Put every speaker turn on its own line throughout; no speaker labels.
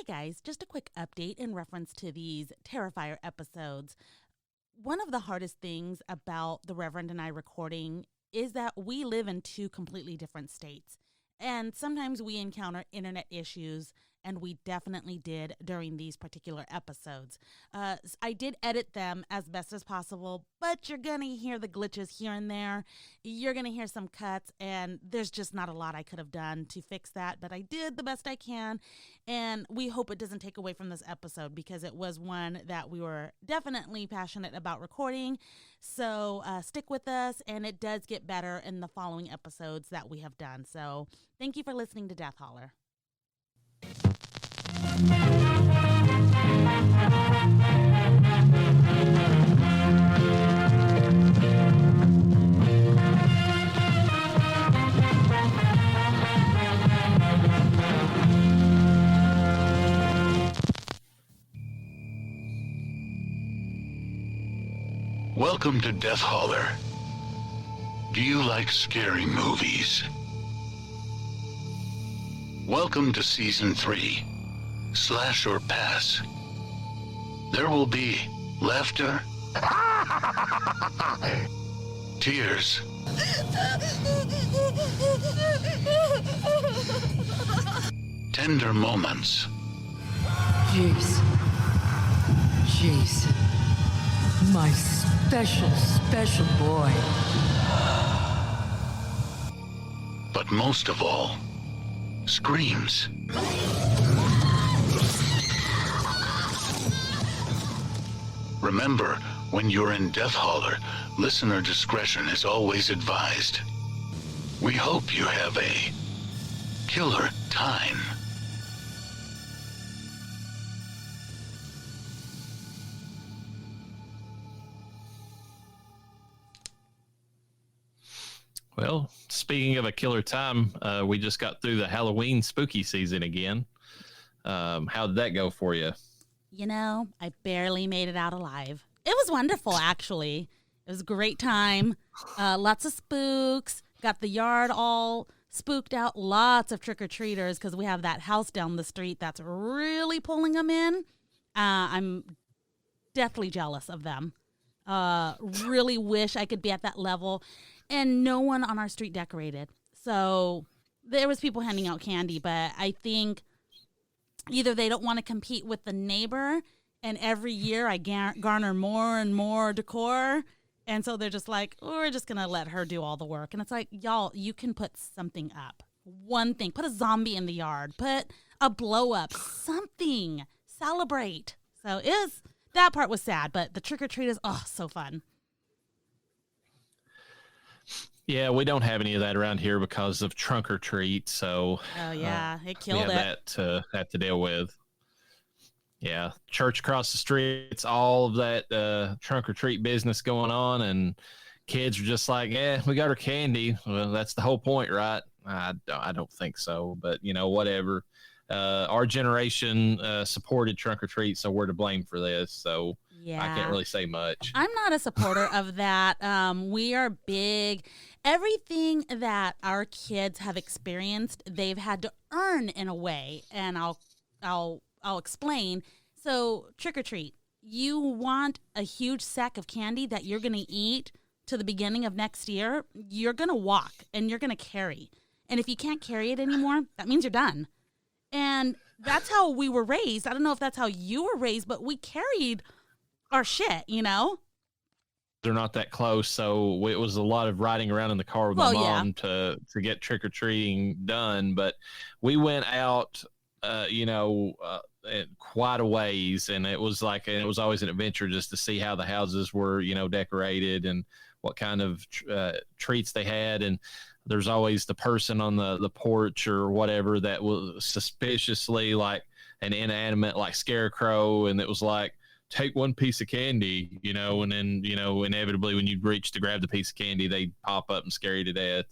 guys, just a quick update in reference to these Terrifier episodes. One of the hardest things about the Reverend and I recording is that we live in two completely different states. And sometimes we encounter internet issues, and we definitely did during these particular episodes. I did edit them as best as possible, but you're going to hear the glitches here and there. You're going to hear some cuts, and there's just not a lot I could have done to fix that, but I did the best I can, and we hope it doesn't take away from this episode because it was one that we were definitely passionate about recording. So stick with us, and it does get better in the following episodes that we have done. So thank you for listening to Death Holler.
Welcome to Death Holler. Do you like scary movies? Welcome to Season 3, Slash or Pass. There will be laughter, tears, tender moments.
Jason, my special boy.
But most of all, screams. Remember, when you're in Death Holler, listener discretion is always advised. We hope you have a killer time.
Well, speaking of a killer time, we just got through the Halloween spooky season again. How did that go for you?
You know, I barely made it out alive. It was wonderful, actually. It was a great time. Lots of spooks. Got the yard all spooked out. Lots of trick-or-treaters because we have that house down the street that's really pulling them in. I'm deathly jealous of them. Really wish I could be at that level. And no one on our street decorated. So there was people handing out candy, but I think either they don't want to compete with the neighbor, and every year I garner more and more decor, and so they're just like, oh, we're just going to let her do all the work. And it's like, y'all, you can put something up. One thing. Put a zombie in the yard. Put a blow-up. Something. Celebrate. So that part was sad, but the trick-or-treat is, so fun.
Yeah, we don't have any of that around here because of trunk or treat. So,
it killed
we have that have to deal with. Yeah, church across the street. It's all of that trunk or treat business going on, and kids are just like, "Yeah, we got our candy." Well, that's the whole point, right? I don't think so, but whatever. Our generation supported trunk or treat, so we're to blame for this. So I can't really say much.
I'm not a supporter of that. We are big. Everything that our kids have experienced, they've had to earn in a way, and I'll explain. So trick or treat, you want a huge sack of candy that you're going to eat to the beginning of next year. You're going to walk and you're going to carry, and if you can't carry it anymore, that means you're done. And that's how we were raised. I don't know if that's how you were raised, but we carried our shit,
They're not that close, so it was a lot of riding around in the car with my mom to get trick-or-treating done. But we went out, quite a ways, and it was always an adventure just to see how the houses were, decorated and what kind of treats they had. And there's always the person on the porch or whatever that was suspiciously like an inanimate, like scarecrow, and it was like, take one piece of candy, and then, inevitably when you reach to grab the piece of candy, they pop up and scare you to death.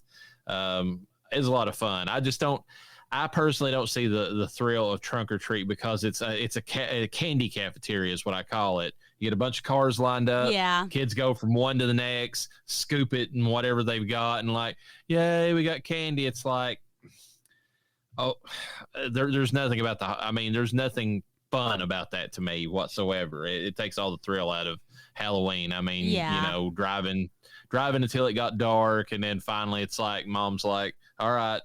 It's a lot of fun. I personally don't see the thrill of trunk or treat because it's a candy cafeteria is what I call it. You get a bunch of cars lined up.
Yeah.
Kids go from one to the next, scoop it and whatever they've got, and like, yay, we got candy. It's like, Oh, there's nothing about there's nothing fun about that to me whatsoever. It takes all the thrill out of Halloween. I mean, driving until it got dark, and then finally it's like mom's like, all right,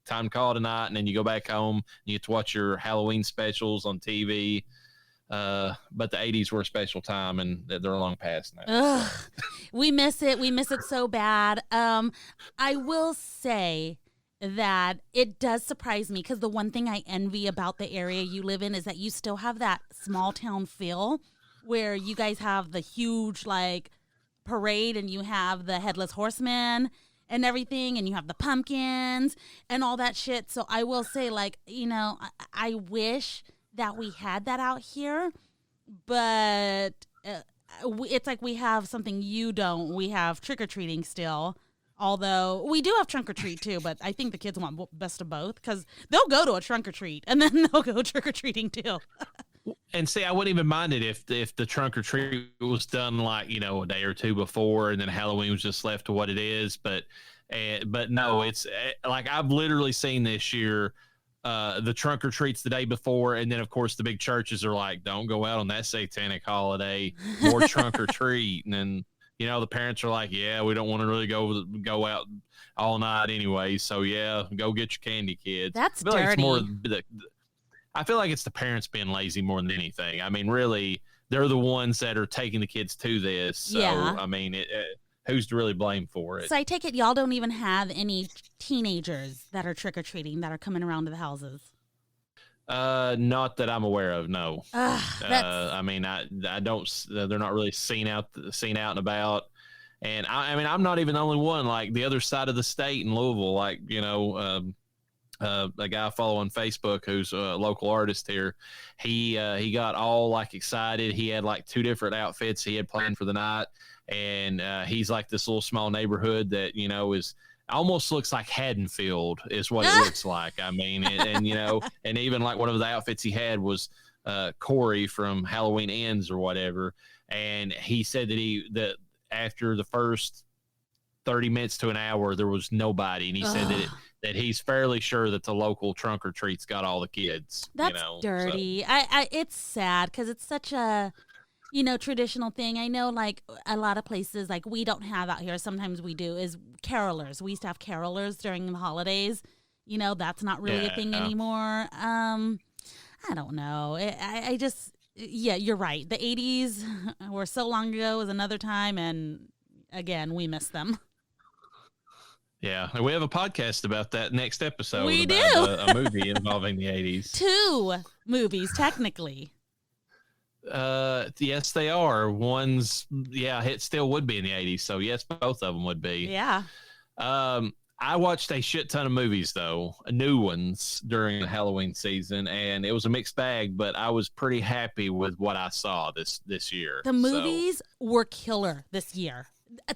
time to call tonight, and then you go back home and you get to watch your Halloween specials on TV. But the 80s were a special time, and they're long past now. So.
We miss it. We miss it so bad. I will say that it does surprise me, because the one thing I envy about the area you live in is that you still have that small town feel where you guys have the huge like parade, and you have the headless horseman and everything, and you have the pumpkins and all that shit. So I will say, like, I wish that we had that out here, but it's like we have something you don't. We have trick-or-treating still, although we do have trunk-or-treat too, but I think the kids want best of both, because they'll go to a trunk-or-treat and then they'll go trick-or-treating too.
And see, I wouldn't even mind it if the trunk or treat was done like, a day or two before, and then Halloween was just left to what it is. But no, it's like I've literally seen this year the trunk or treats the day before, and then of course the big churches are like, don't go out on that satanic holiday, more trunk or treat, and then the parents are like, yeah, we don't want to really go out all night anyway, so yeah, go get your candy, kids.
That's dirty.
I feel like it's the parents being lazy more than anything. I mean, really, they're the ones that are taking the kids to this. So,
yeah.
I mean, who's to really blame for it?
So I take it y'all don't even have any teenagers that are trick-or-treating that are coming around to the houses?
Not that I'm aware of, no.
I
mean, I don't, they're not really seen out and about. And I mean, I'm not even the only one. Like the other side of the state in Louisville, like, a guy I follow on Facebook who's a local artist here. He got all like excited. He had like 2 different outfits he had planned for the night, and he's like this little small neighborhood that is almost looks like Haddonfield is what it looks like. I mean, and and even like one of the outfits he had was Corey from Halloween Ends or whatever, and he said that after the first 30 minutes to an hour there was nobody, and he said that he's fairly sure that the local trunk or treat's got all the kids.
That's dirty. So. It's sad because it's such a, traditional thing. I know like a lot of places, like we don't have out here, sometimes we do, is carolers. We used to have carolers during the holidays. That's not really a thing anymore. I don't know. I just, you're right. The 80s were so long ago, was another time, and again, we miss them.
Yeah, we have a podcast about that next episode.
We
about a movie involving the 80s.
2 movies, technically.
Yes, they are. One's, it still would be in the 80s. So yes, both of them would be.
Yeah.
I watched a shit ton of movies though, new ones during the Halloween season, and it was a mixed bag, but I was pretty happy with what I saw this year.
The movies were killer this year,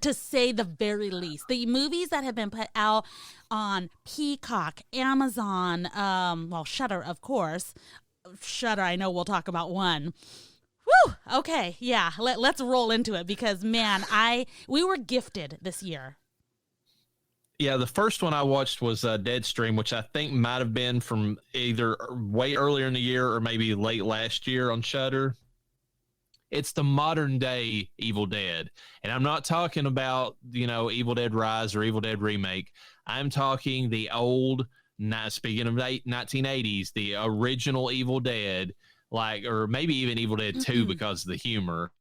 to say the very least. The movies that have been put out on Peacock, Amazon, Shudder, of course. Shudder, I know we'll talk about one. Whew, okay, yeah, let's roll into it, because, man, we were gifted this year.
Yeah, the first one I watched was Deadstream, which I think might have been from either way earlier in the year or maybe late last year on Shudder. It's the modern day Evil Dead. And I'm not talking about, Evil Dead Rise or Evil Dead Remake. I'm talking the old, speaking of 1980s, the original Evil Dead, or maybe even Evil Dead 2 because of the humor,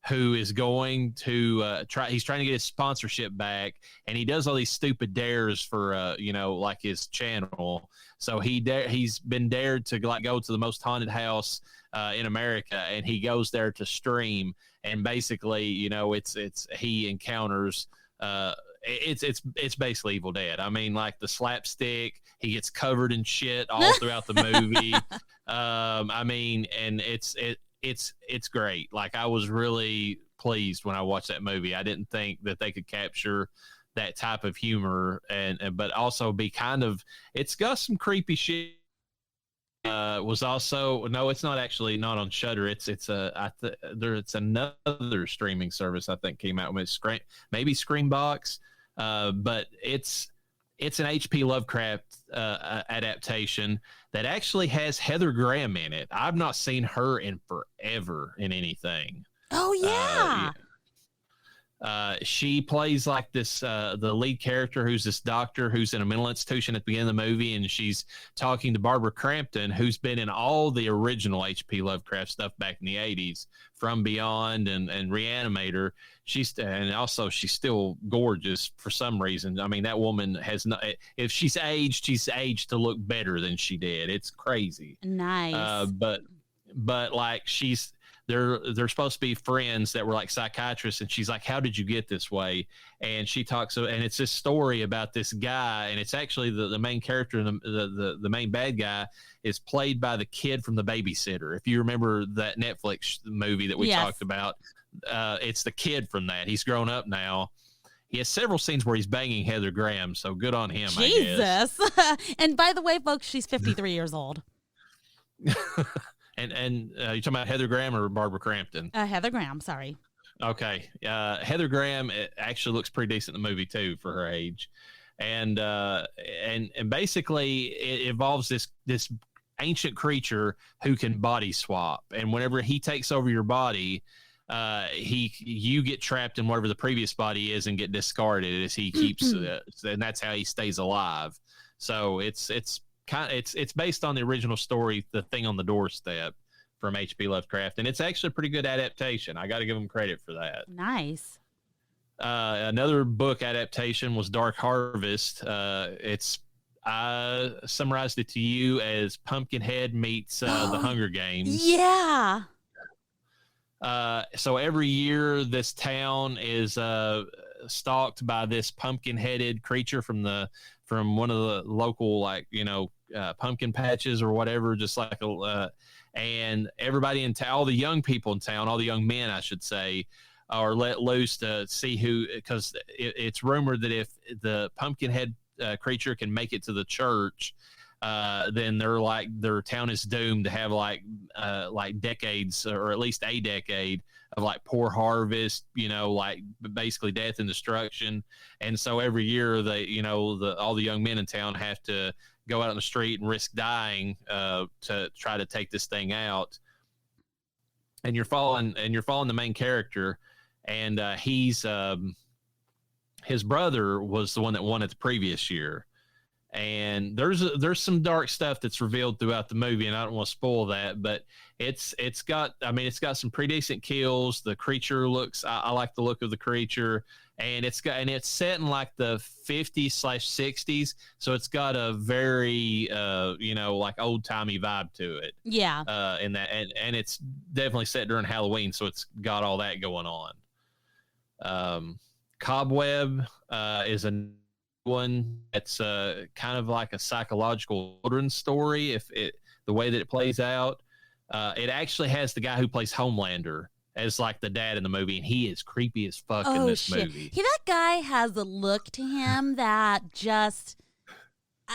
who is going to he's trying to get his sponsorship back, and he does all these stupid dares for, like his channel. So he's been dared to go to the most haunted house in America, and he goes there to stream, and basically, it's he encounters it's basically Evil Dead. I mean, like the slapstick, he gets covered in shit all throughout the movie. I mean, and it's great. Like, I was really pleased when I watched that movie. I didn't think that they could capture that type of humor, but also be it's got some creepy shit. Was also, no, it's not actually not on Shudder. It's another streaming service I think came out with maybe Screambox, but it's it's an H.P. Lovecraft adaptation that actually has Heather Graham in it. I've not seen her in forever in anything.
Oh, yeah.
She plays like this, the lead character, who's this doctor who's in a mental institution at the beginning of the movie, and she's talking to Barbara Crampton, who's been in all the original H.P. Lovecraft stuff back in the 80s, From Beyond and Reanimator. She's still gorgeous for some reason. I mean, that woman has not, if she's aged to look better than she did. It's crazy.
Nice.
But like they're supposed to be friends that were like psychiatrists, and she's like, how did you get this way? And she talks, and it's this story about this guy, and it's actually the main character, the main bad guy is played by the kid from The Babysitter. If you remember that Netflix movie that we talked about, it's the kid from that. He's grown up now. He has several scenes where he's banging Heather Graham, so good on him.
Jesus. I guess. And by the way, folks, she's 53 years old.
And you're talking about Heather Graham or Barbara Crampton?
Heather Graham, sorry.
Okay. Heather Graham actually looks pretty decent in the movie too for her age. And basically it involves this ancient creature who can body swap. And whenever he takes over your body, you get trapped in whatever the previous body is and get discarded as he keeps and that's how he stays alive. So it's based on the original story, The Thing on the Doorstep, from H.P. Lovecraft, and it's actually a pretty good adaptation. I got to give him credit for that.
Nice.
Another book adaptation was Dark Harvest. I summarized it to you as Pumpkinhead meets The Hunger Games.
Yeah.
So every year, this town is stalked by this pumpkin-headed creature from one of the local, pumpkin patches or whatever, just like and everybody in town, all the young people in town, all the young men, I should say, are let loose to see who, because it's rumored that if the pumpkin-head creature can make it to the church, then their town is doomed to have like decades, or at least a decade of like poor harvest, like basically death and destruction. And so every year all the young men in town have to go out on the street and risk dying to try to take this thing out. And you're following the main character, and his brother was the one that won it the previous year. And there's some dark stuff that's revealed throughout the movie, and I don't want to spoil that, but it's got some pretty decent kills. The creature I like the look of the creature, and it's set in like the 50s/60s, so it's got a very like old timey vibe to it.
Yeah.
In that, and it's definitely set during Halloween, so it's got all that going on. Cobweb is a one that's kind of like a psychological children's story. The way that it plays out, it actually has the guy who plays Homelander as like the dad in the movie, and he is creepy as fuck in this movie.
That guy has a look to him that just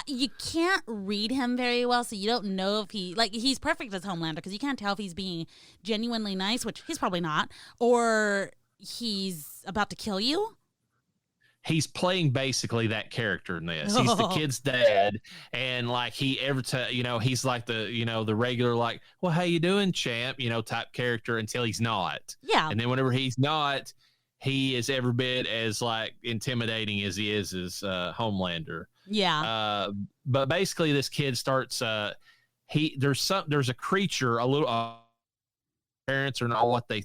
you can't read him very well, so you don't know if he's perfect as Homelander, because you can't tell if he's being genuinely nice, which he's probably not, or he's about to kill you.
He's playing basically that character in this. He's the kid's dad, and like he's like the regular, like, well, how you doing, champ, type character, until he's not.
Yeah. And
then whenever he's not, he is every bit as like intimidating as he is as Homelander.
Yeah.
But basically this kid starts there's a creature, a little parents are not what they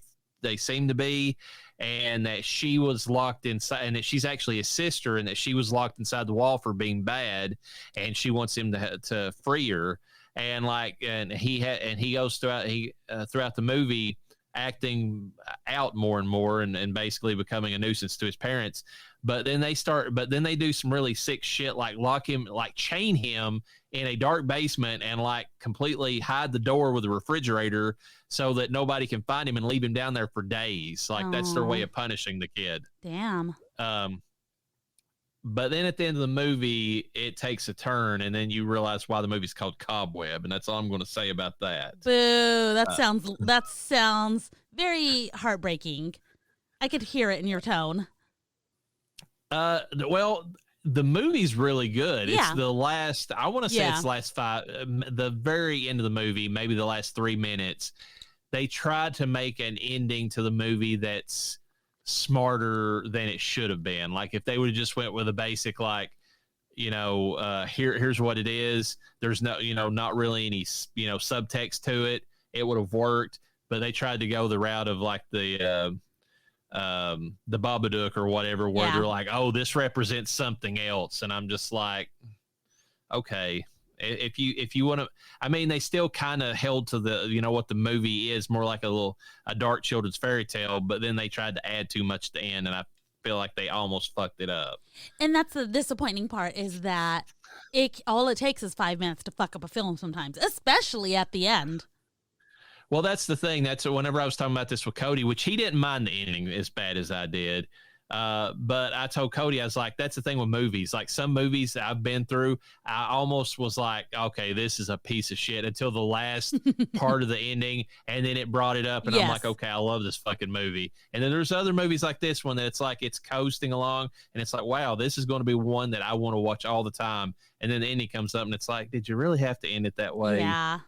seem to be, and that she was locked inside, and that she's actually a sister, and that she was locked inside the wall for being bad, and she wants him to free her. And he goes throughout the movie acting out more and more, and basically becoming a nuisance to his parents. But then they do some really sick shit, like lock him, like chain him in a dark basement, and like completely hide the door with a refrigerator so that nobody can find him, and leave him down there for days. Like, that's their way of punishing the kid.
Damn.
But then at the end of the movie, it takes a turn, and then you realize why the movie's called Cobweb, and that's all I'm going to say about that.
Boo! That sounds very heartbreaking. I could hear it in your tone.
Well, the movie's really good.
Yeah.
It's the last, I want to say
Yeah.
it's last the very end of the movie, maybe the last 3 minutes. They tried to make an ending to the movie that's smarter than it should have been. Like if they would have just went with a basic, like, here's what it is. There's no, not really any, subtext to it. It would have worked, but they tried to go the route of like the Babadook or whatever, where they're like, oh, this represents something else. And I'm just like, okay, if you want to, I mean, they still kind of held to the, what the movie is, more like a dark children's fairy tale, but then they tried to add too much at the end. And I feel like they almost fucked it up.
And that's the disappointing part, is that all it takes is 5 minutes to fuck up a film sometimes, especially at the end.
Well, that's the thing. That's whenever I was talking about this with Cody, which he didn't mind the ending as bad as I did. But I told Cody, I was like, that's the thing with movies. Like some movies that I've been through, I almost was like, okay, this is a piece of shit until the last part of the ending. And then it brought it up and I'm like, okay, I love this fucking movie. And then there's other movies like this one that it's like, it's coasting along and it's like, wow, this is going to be one that I want to watch all the time. And then the ending comes up and it's like, did you really have to end it that way?
Yeah.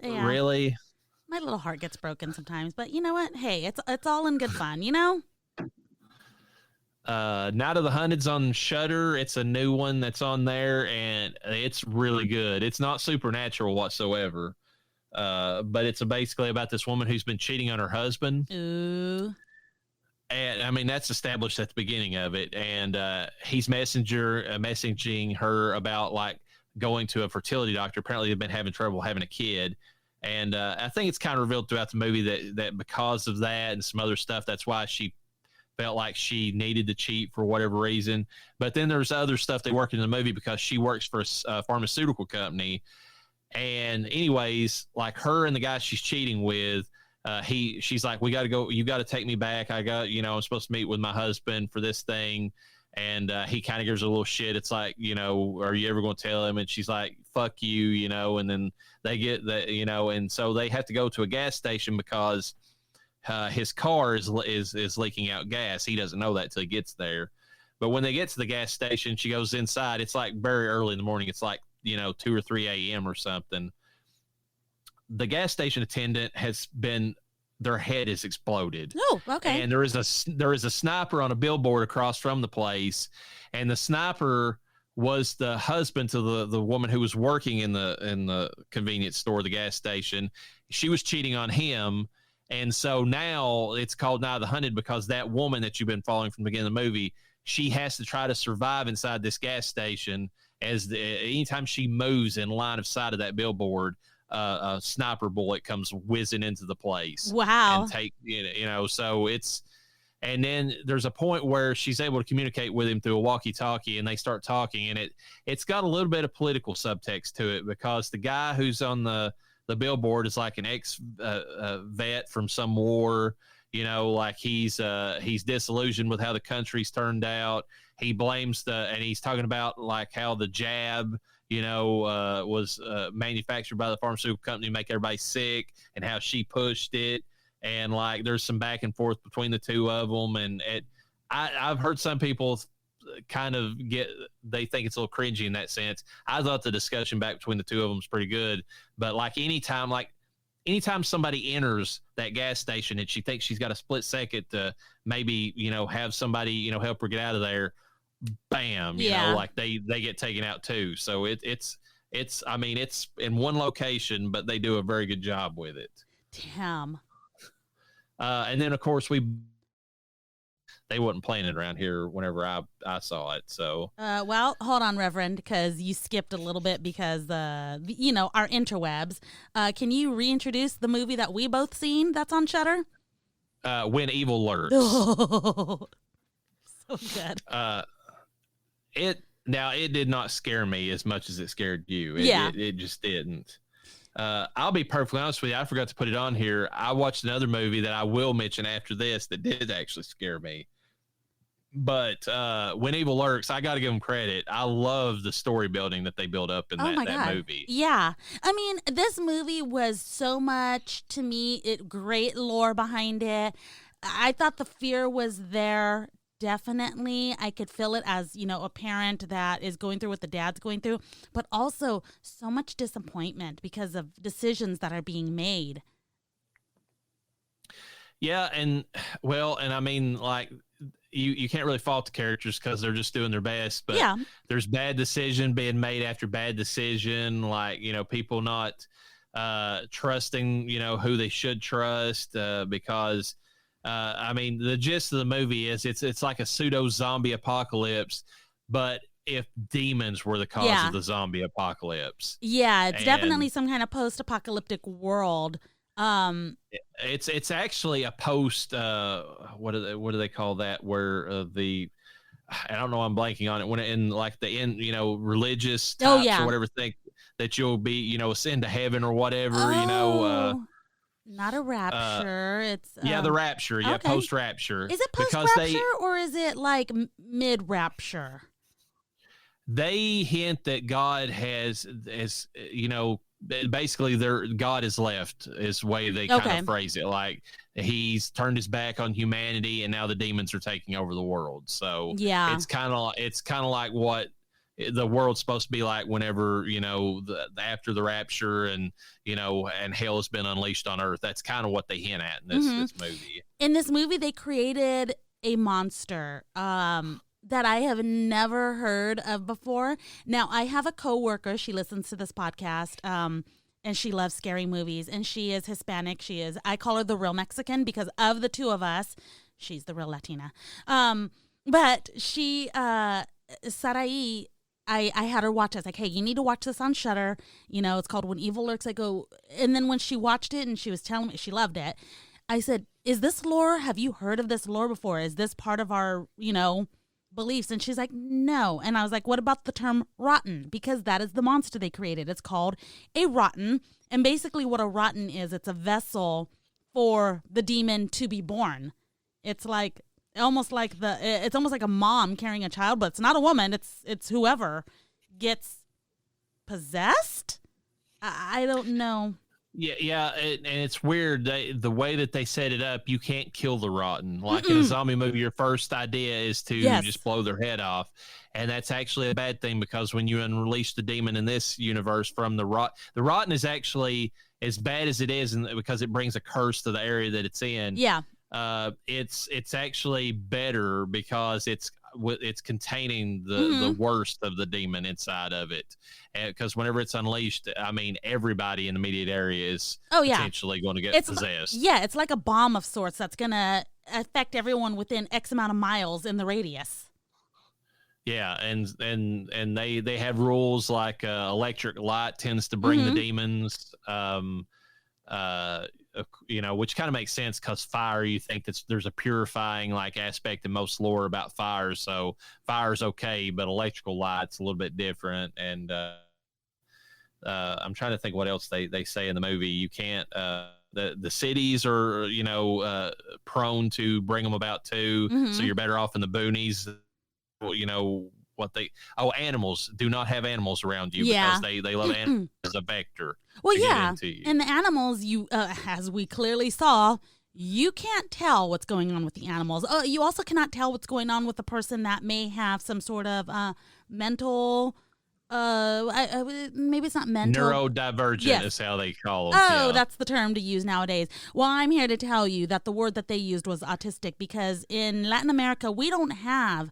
Really?
My little heart gets broken sometimes, but you know what? Hey, it's all in good fun,
Night of the Hunted's on Shudder. It's a new one that's on there, and it's really good. It's not supernatural whatsoever, but it's basically about this woman who's been cheating on her husband.
Ooh.
And I mean, that's established at the beginning of it. And he's messaging her about like going to a fertility doctor. Apparently, they've been having trouble having a kid. And I think it's kind of revealed throughout the movie that because of that and some other stuff, that's why she felt like she needed to cheat for whatever reason. But then there's other stuff they work in the movie because she works for a pharmaceutical company. And anyways, like her and the guy she's cheating with, she's like, we got to go. You got to take me back. I'm supposed to meet with my husband for this thing. And he kind of gives her a little shit. It's like, are you ever going to tell him? And she's like, fuck you, and then they get that, and so they have to go to a gas station because his car is leaking out gas. He doesn't know that till he gets there. But when they get to the gas station, she goes inside. It's like very early in the morning. It's like, 2 or 3 a.m. or something. The gas station attendant their head is exploded.
Oh, okay.
And there is a sniper on a billboard across from the place, and the sniper was the husband to the woman who was working in the convenience store, the gas station. She was cheating on him, and so now it's called Night of the Hunted because that woman that you've been following from the beginning of the movie, she has to try to survive inside this gas station. Anytime she moves in line of sight of that billboard, a sniper bullet comes whizzing into the place.
Wow.
And so it's, and then there's a point where she's able to communicate with him through a walkie-talkie, and they start talking, and it's got a little bit of political subtext to it because the guy who's on the billboard is like an ex-vet from some war. Like he's disillusioned with how the country's turned out. He blames and he's talking about like how the jab, was manufactured by the pharmaceutical company to make everybody sick, and how she pushed it. And like, there's some back and forth between the two of them. And I've heard some people kind of they think it's a little cringy in that sense. I thought the discussion back between the two of them is pretty good. But like anytime somebody enters that gas station and she thinks she's got a split second to maybe, have somebody, help her get out of there, bam, like they get taken out too. So it's in one location, but they do a very good job with it.
Damn.
And then of course they wasn't playing it around here whenever I saw it. So,
well, hold on, Reverend, because you skipped a little bit because our interwebs. Can you reintroduce the movie that we both seen that's on Shudder?
When Evil Lurks.
Oh, so good.
It did not scare me as much as it scared you. It just didn't. I'll be perfectly honest with you. I forgot to put it on here. I watched another movie that I will mention after this that did actually scare me. But When Evil Lurks, I got to give them credit. I love the story building that they built up in that movie.
Yeah. I mean, this movie was so much, to me, great lore behind it. I thought the fear was there definitely, I could feel it as, a parent that is going through what the dad's going through, but also so much disappointment because of decisions that are being made.
Yeah, and I mean, like, you can't really fault the characters because they're just doing their best, but
Yeah.
there's bad decision being made after bad decision, like, people not trusting, who they should trust, because I mean, the gist of the movie is it's like a pseudo zombie apocalypse, but if demons were the cause of the zombie apocalypse.
Yeah, it's definitely some kind of post-apocalyptic world.
It's actually a post what do they call that, where I don't know, I'm blanking on it, when in like the end, religious types or whatever think that you'll be, sent to heaven or whatever,
not a rapture. It's
the rapture. Yeah,
okay.
Post-rapture.
Is it post-rapture or is it like mid-rapture?
They hint that God has basically God is left, is the way they kind of phrase it. Like, he's turned his back on humanity and now the demons are taking over the world. So it's kind of like what the world's supposed to be like whenever, after the rapture and hell has been unleashed on earth. That's kind of what they hint at in this movie. In this movie,
they created a monster that I have never heard of before. Now, I have a coworker. She listens to this podcast, and she loves scary movies, and she is Hispanic. I call her the real Mexican because of the two of us, she's the real Latina. But she, Sarai, I had her watch. I was like, hey, you need to watch this on Shudder. It's called When Evil Lurks. I go, and then when she watched it and she was telling me she loved it, I said, is this lore? Have you heard of this lore before? Is this part of our, beliefs? And she's like, no. And I was like, what about the term rotten? Because that is the monster they created. It's called a rotten. And basically what a rotten is, it's a vessel for the demon to be born. It's like almost like a mom carrying a child, but it's not a woman. It's whoever gets possessed. I don't know.
Yeah, and it's weird. The way that they set it up, you can't kill the rotten. Like in a zombie movie, your first idea is to just blow their head off. And that's actually a bad thing, because when you unleash the demon in this universe from the rotten is actually, as bad as it is, because it brings a curse to the area that it's in.
Yeah.
It's actually better because it's containing the worst of the demon inside of it, because whenever it's unleashed, I mean, everybody in the immediate area is potentially going to get possessed.
It's like a bomb of sorts that's going to affect everyone within X amount of miles in the radius.
Yeah, and they have rules like electric light tends to bring the demons. Which kind of makes sense, because fire, you think that there's a purifying like aspect in most lore about fire, so fire's okay, but electrical light's a little bit different. And I'm trying to think what else they say in the movie. You can't the cities are prone to bring them about too, so you're better off in the boonies. Animals, do not have animals around you, because they love animals as a vector.
Well, yeah, and the animals, as we clearly saw, you can't tell what's going on with the animals. You also cannot tell what's going on with the person that may have some sort of mental, maybe it's not mental.
Neurodivergent is how they call them.
Oh, that's the term to use nowadays. Well, I'm here to tell you that the word that they used was autistic, because in Latin America, we don't have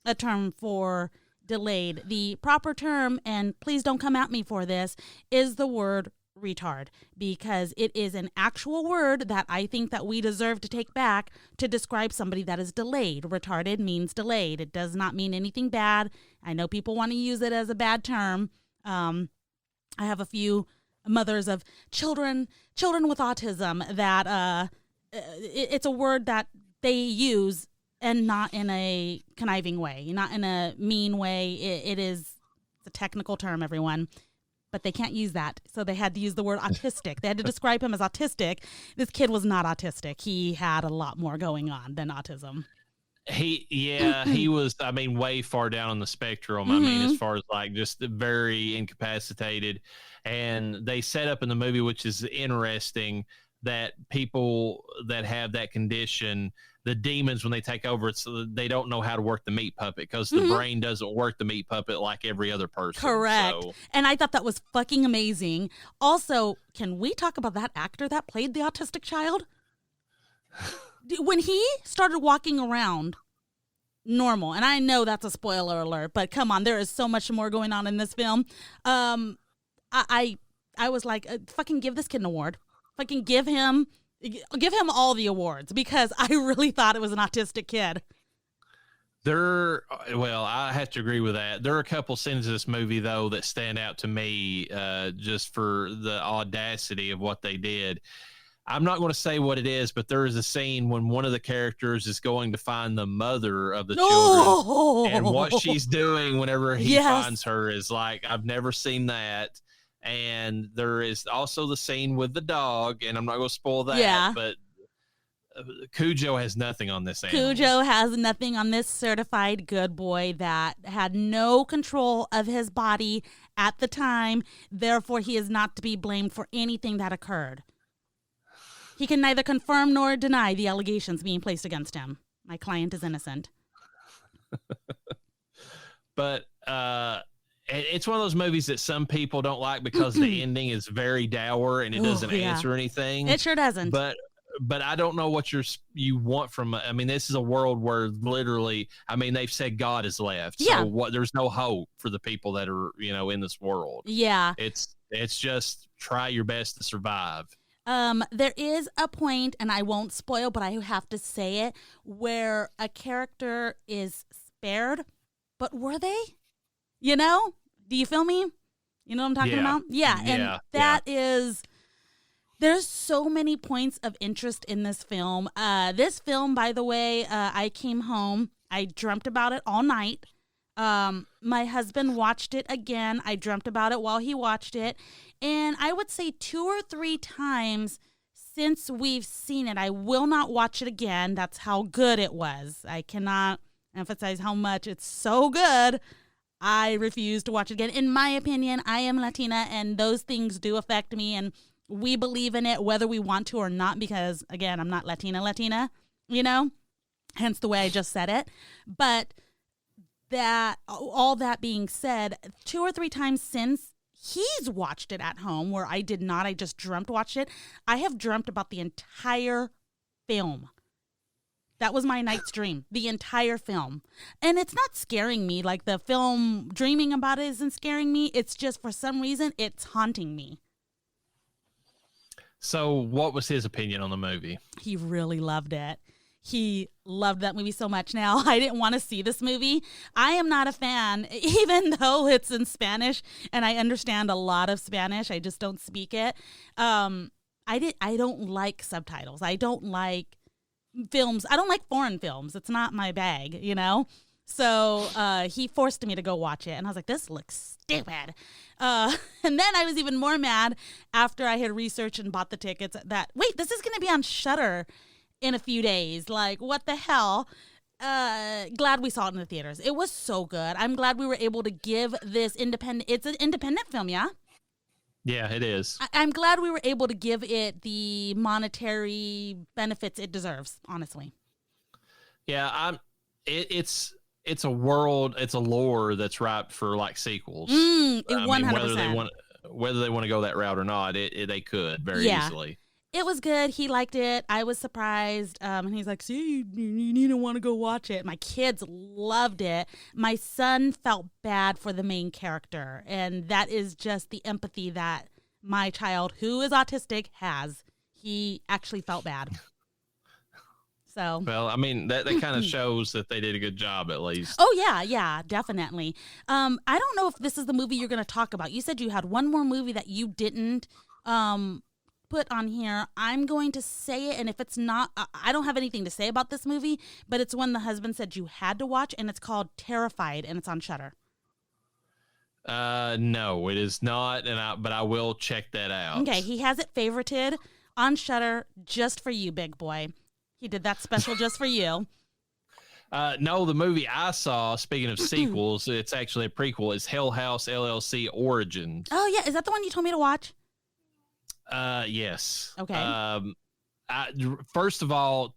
a term for delayed. The proper term, and please don't come at me for this, is the word retard, because it is an actual word that I think that we deserve to take back to describe somebody that is delayed. Retarded means delayed. It does not mean anything bad. I know people want to use it as a bad term. I have a few mothers of children with autism that it's a word that they use, and not in a conniving way, not in a mean way. It's a technical term, everyone, but they can't use that. So they had to use the word autistic. They had to describe him as autistic. This kid was not autistic. He had a lot more going on than autism.
He was, I mean, way far down on the spectrum. I mean, as far as like just very incapacitated. And they set up in the movie, which is interesting, that people that have that condition, the demons, when they take over, they don't know how to work the meat puppet because the brain doesn't work the meat puppet like every other person.
Correct.
So.
And I thought that was fucking amazing. Also, can we talk about that actor that played the autistic child? When he started walking around normal, and I know that's a spoiler alert, but come on, there is so much more going on in this film. I was like, fucking give this kid an award. Fucking give him all the awards, because I really thought it was an autistic kid.
Well, I have to agree with that. There are a couple scenes in this movie, though, that stand out to me just for the audacity of what they did. I'm not going to say what it is, but there is a scene when one of the characters is going to find the mother of the children, and what she's doing whenever he finds her is like, I've never seen that. And there is also the scene with the dog, and I'm not going to spoil that, but Cujo has nothing on this animal.
Cujo has nothing on this certified good boy that had no control of his body at the time. Therefore, he is not to be blamed for anything that occurred. He can neither confirm nor deny the allegations being placed against him. My client is innocent.
But it's one of those movies that some people don't like because the ending is very dour and it doesn't answer anything.
It sure doesn't.
But I don't know what you want from. I mean, this is a world where literally, I mean, they've said God is left.
Yeah.
So there's no hope for the people that are, in this world.
Yeah.
It's just try your best to survive.
There is a point, and I won't spoil, but I have to say it, where a character is spared, but were they? Do you feel me? You know what I'm talking about? Yeah, and that is, there's so many points of interest in this film. This film, by the way, I came home, I dreamt about it all night. My husband watched it again. I dreamt about it while he watched it. And I would say 2 or 3 times since we've seen it, I will not watch it again. That's how good it was. I cannot emphasize how much it's so good. I refuse to watch it again. In my opinion, I am Latina, and those things do affect me, and we believe in it whether we want to or not, because, again, I'm not Latina, hence the way I just said it. But all that being said, 2 or 3 times since he's watched it at home, where I did not, I just watched it. I have dreamt about the entire film. That was my night's dream, the entire film. And it's not scaring me. Like, the film, dreaming about it isn't scaring me. It's just, for some reason, it's haunting me.
So what was his opinion on the movie?
He really loved it. He loved that movie so much. Now, I didn't want to see this movie. I am not a fan, even though it's in Spanish, and I understand a lot of Spanish. I just don't speak it. I don't like subtitles. I don't like films. I don't like foreign films. It's not my bag, So he forced me to go watch it, and I was like, this looks stupid. And then I was even more mad after I had researched and bought the tickets wait, this is going to be on Shudder in a few days. Like, what the hell? Glad we saw it in the theaters. It was so good. I'm glad we were able to give this it's an independent film, yeah?
Yeah, it is.
I'm glad we were able to give it the monetary benefits it deserves, honestly.
Yeah, it's a world, it's a lore that's ripe for like sequels.
100%.
Whether they want to go that route or not, they could very easily.
It was good. He liked it. I was surprised. And he's like, see, you need to want to go watch it. My kids loved it. My son felt bad for the main character. And that is just the empathy that my child, who is autistic, has. He actually felt bad. So,
well, I mean, that kind of shows that they did a good job, at least.
Oh, yeah, definitely. I don't know if this is the movie you're going to talk about. You said you had one more movie that you didn't put on here. I'm going to say it, and if it's not, I don't have anything to say about this movie, but it's one the husband said you had to watch, and it's called Terrified, and it's on Shudder.
No, it is not, but I will check that out.
Okay, he has it favorited on Shudder just for you, big boy. He did that special just for you.
No, the movie I saw, speaking of sequels, it's actually a prequel. It's Hell House LLC Origins.
Oh, yeah. Is that the one you told me to watch?
Yes.
Okay.
First of all,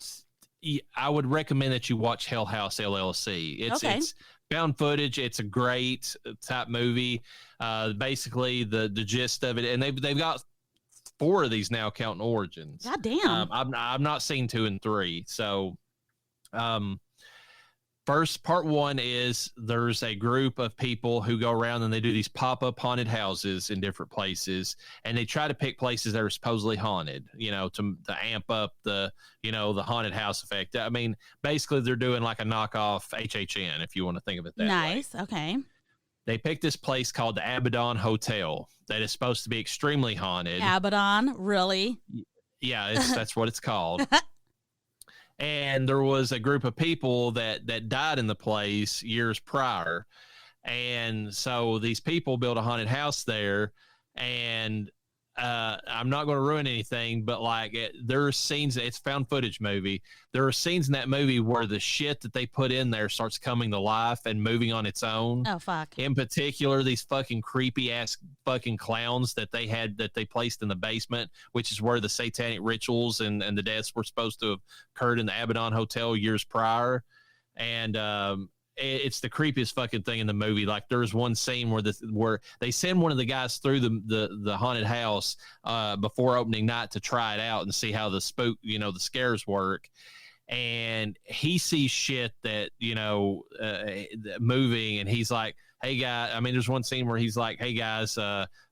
I would recommend that you watch Hell House LLC. It's found footage. It's a great type movie. Basically, the gist of it, and they've got 4 of these now, counting Origins.
God damn.
I've not seen 2 and 3. So, first, part 1 is there's a group of people who go around and they do these pop-up haunted houses in different places, and they try to pick places that are supposedly haunted, to amp up the haunted house effect. I mean, basically they're doing like a knockoff HHN, if you want to think of it that way.
Nice. Okay.
They picked this place called the Abaddon Hotel that is supposed to be extremely haunted.
Abaddon, really?
Yeah, that's what it's called. And there was a group of people that died in the place years prior. And so these people built a haunted house there. And I'm not going to ruin anything, but there are scenes, it's found footage movie. There are scenes in that movie where the shit that they put in there starts coming to life and moving on its own.
Oh, fuck.
In particular, these fucking creepy ass fucking clowns that they placed in the basement, which is where the satanic rituals and the deaths were supposed to have occurred in the Abaddon Hotel years prior. And, it's the creepiest fucking thing in the movie. Like, there's one scene where they send one of the guys through the haunted house before opening night to try it out and see how the the scares work. And he sees shit that moving, and he's like, "Hey guys," I mean, there's one scene where he's like, "Hey guys,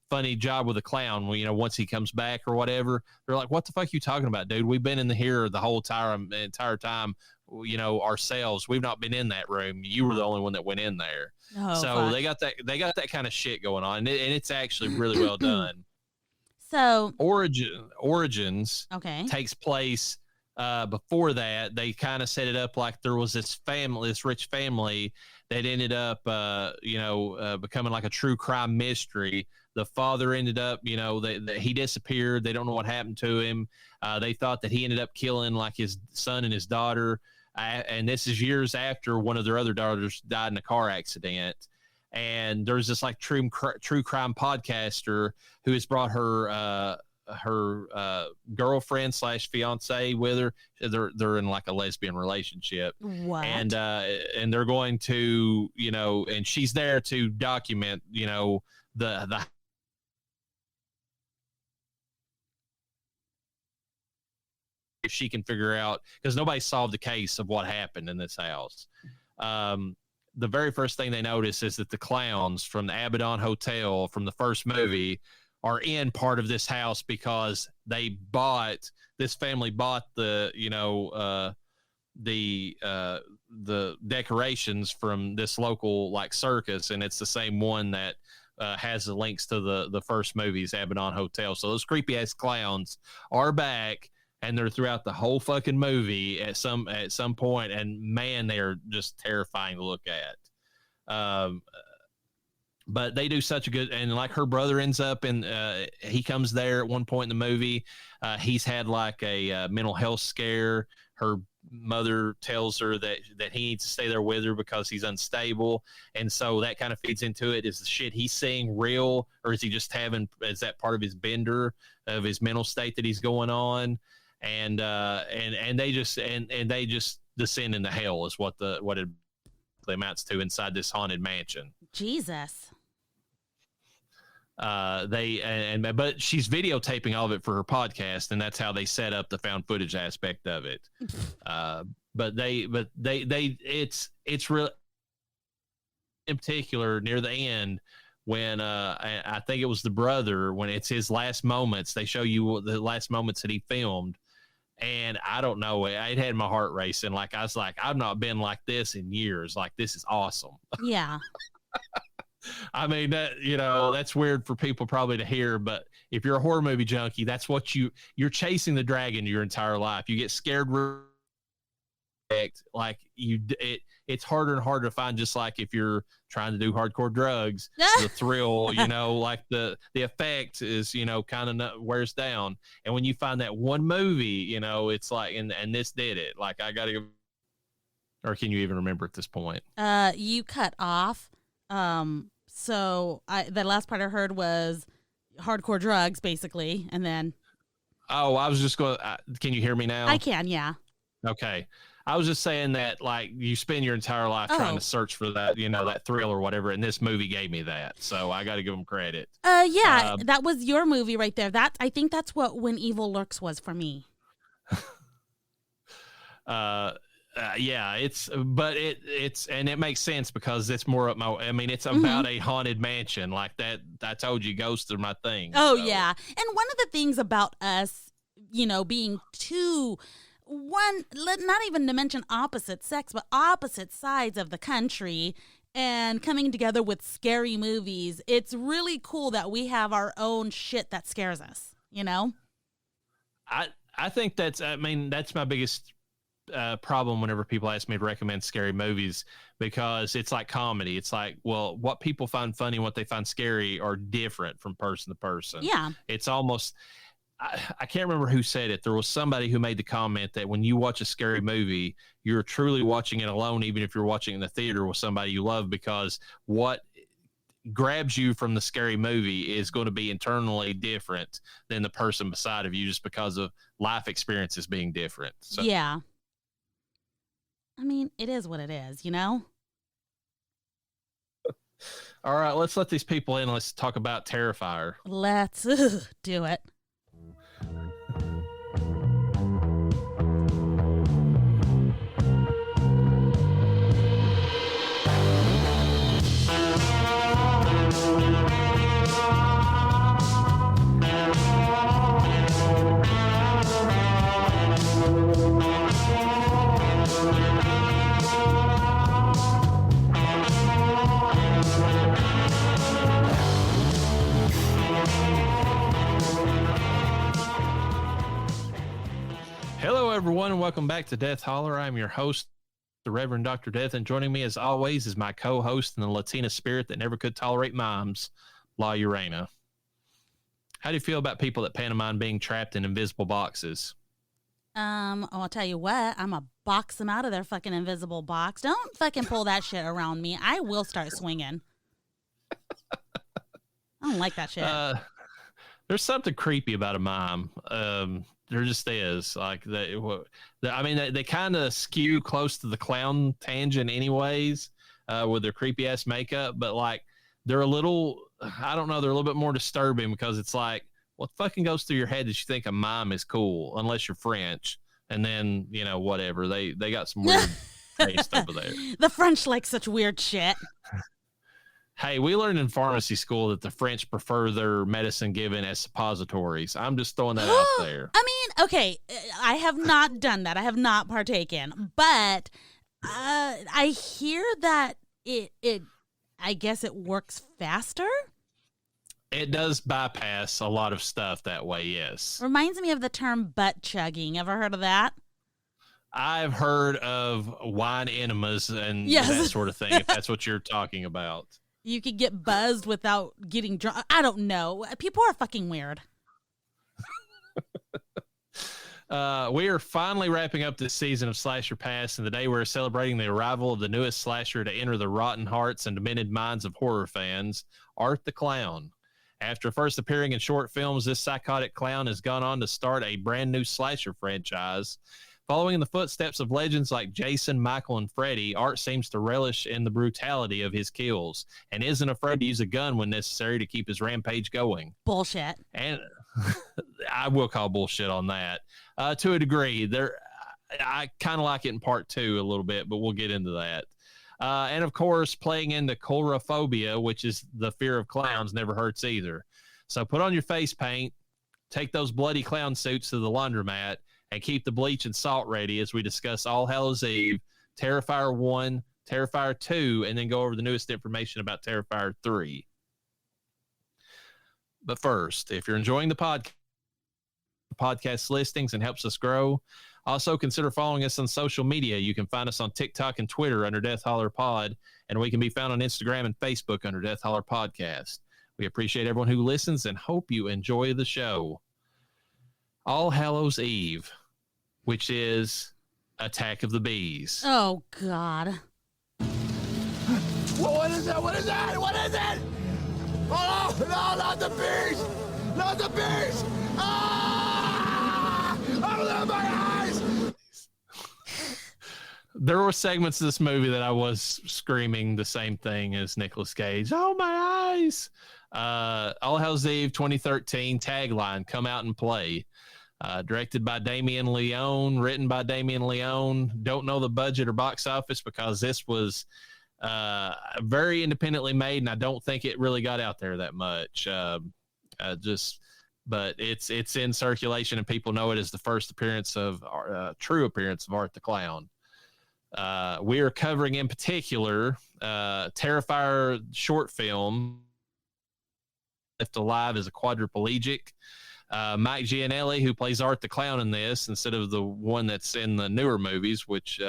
funny job with the clown." Well, once he comes back or whatever, they're like, "What the fuck are you talking about, dude? We've been in here the whole entire time. Ourselves. We've not been in that room. You were the only one that went in there."
Oh,
so
fuck.
they got that kind of shit going on, and it's actually really well done.
So
Origins takes place before that. They kind of set it up like there was this rich family that ended up becoming like a true crime mystery. The father ended up, he disappeared. They don't know what happened to him. They thought that he ended up killing like his son and his daughter. And this is years after one of their other daughters died in a car accident. And there's this like true crime podcaster who has brought her girlfriend / fiance with her. They're in like a lesbian relationship.
What?
And they're going to, and she's there to document, the if she can figure out, because nobody solved the case of what happened in this house. The very first thing they notice is that the clowns from the Abaddon Hotel from the first movie are in part of this house because this family bought the decorations from this local like circus, and it's the same one that has the links to the first movie's Abaddon Hotel. So those creepy ass clowns are back, and they're throughout the whole fucking movie at some point, and man, they are just terrifying to look at. But they do such a good, and like her brother ends up he comes there at one point in the movie. He's had like a mental health scare. Her mother tells her that he needs to stay there with her because he's unstable, and so that kind of feeds into it. Is the shit he's seeing real, or is he just is that part of his bender of his mental state that he's going on? And they just descend into hell is what it amounts to inside this haunted mansion.
Jesus.
But she's videotaping all of it for her podcast, and that's how they set up the found footage aspect of it. It's real. In particular, near the end, when I think it was the brother, when it's his last moments, they show you the last moments that he filmed. And I don't know, it had my heart racing. Like, I was like, I've not been like this in years. Like, this is awesome.
Yeah.
I mean, that's weird for people probably to hear, but if you're a horror movie junkie, that's what you're chasing the dragon your entire life. You get scared. Like it's harder and harder to find, just like if you're trying to do hardcore drugs, the thrill, like the effect is, kind of wears down. And when you find that one movie, it's like, and this did it. Like, I got to, or can you even remember at this point?
You cut off. So the last part I heard was hardcore drugs, basically. And then.
Oh, I was just going, can you hear me now?
I can. Yeah.
Okay. I was just saying that, like, you spend your entire life trying to search for that, that thrill or whatever, and this movie gave me that. So I got to give them credit.
Yeah, that was your movie right there. I think that's what When Evil Lurks was for me.
Yeah, and it makes sense because it's more up it's about a haunted mansion like that. I told you, ghosts are my thing.
Oh, so. Yeah. And one of the things about us, being not even to mention opposite sex, but opposite sides of the country and coming together with scary movies, it's really cool that we have our own shit that scares us,
I think that's my biggest problem whenever people ask me to recommend scary movies, because it's like comedy. It's like, well, what people find funny and what they find scary are different from person to person.
Yeah.
It's almost, I can't remember who said it. There was somebody who made the comment that when you watch a scary movie, you're truly watching it alone, even if you're watching in the theater with somebody you love, because what grabs you from the scary movie is going to be internally different than the person beside of you, just because of life experiences being different. So,
yeah. It is what it is,
All right, let's let these people in. Let's talk about Terrifier.
Let's do it.
Hello, everyone, and welcome back to Death Holler. I'm your host, the Reverend Dr. Death, and joining me, as always, is my co-host and the Latina spirit that never could tolerate moms, La Urena. How do you feel about people that pantomime being trapped in invisible boxes?
I'll tell you what, I'm gonna box them out of their fucking invisible box. Don't fucking pull that shit around me. I will start swinging. I don't like that shit.
There's something creepy about a mime. There just is. Like, they kind of skew close to the clown tangent anyways, with their creepy ass makeup, but like they're a little, I don't know, they're a little bit more disturbing, because it's like, what fucking goes through your head that you think a mime is cool, unless you're French, and then, whatever. They got some weird taste over there.
The French like such weird shit.
Hey, we learned in pharmacy school that the French prefer their medicine given as suppositories. I'm just throwing that out there.
Okay, I have not done that. I have not partaken, but I hear that I guess it works faster.
It does bypass a lot of stuff that way, yes.
Reminds me of the term butt chugging. Ever heard of that?
I've heard of wine enemas and that sort of thing, if that's what you're talking about.
You could get buzzed without getting drunk. I don't know. People are fucking weird.
We are finally wrapping up this season of Slasher Pass, and today we're celebrating the arrival of the newest slasher to enter the rotten hearts and demented minds of horror fans, Art the Clown. After first appearing in short films, this psychotic clown has gone on to start a brand new slasher franchise. Following in the footsteps of legends like Jason, Michael, and Freddy, Art seems to relish in the brutality of his kills and isn't afraid to use a gun when necessary to keep his rampage going.
Bullshit.
And I will call bullshit on that to a degree. I kind of like it in part 2 a little bit, but we'll get into that. And of course, playing into coulrophobia, which is the fear of clowns, never hurts either. So put on your face paint, take those bloody clown suits to the laundromat, and keep the bleach and salt ready as we discuss All Hallows Eve, Terrifier 1, Terrifier 2, and then go over the newest information about Terrifier 3. But first, if you're enjoying the podcast listings and helps us grow, also consider following us on social media. You can find us on TikTok and Twitter under Death Holler Pod, and we can be found on Instagram and Facebook under Death Holler Podcast. We appreciate everyone who listens and hope you enjoy the show. All Hallows Eve, which is Attack of the Bees.
Oh, God.
What is that? What is that? What is it? Oh, no, not the bees! Not the bees! Ah! Open my eyes!
There were segments of this movie that I was screaming the same thing as Nicolas Cage. Oh, my eyes. All Hallows Eve 2013 tagline, come out and play. Directed by Damien Leone, written by Damien Leone. Don't know the budget or box office because this was very independently made, and I don't think it really got out there that much. But it's in circulation, and people know it as the first appearance of true appearance of Art the Clown. We are covering in particular Terrifier short film, Left Alive as a quadriplegic. Mike Gianelli, who plays Art the Clown in this, instead of the one that's in the newer movies, which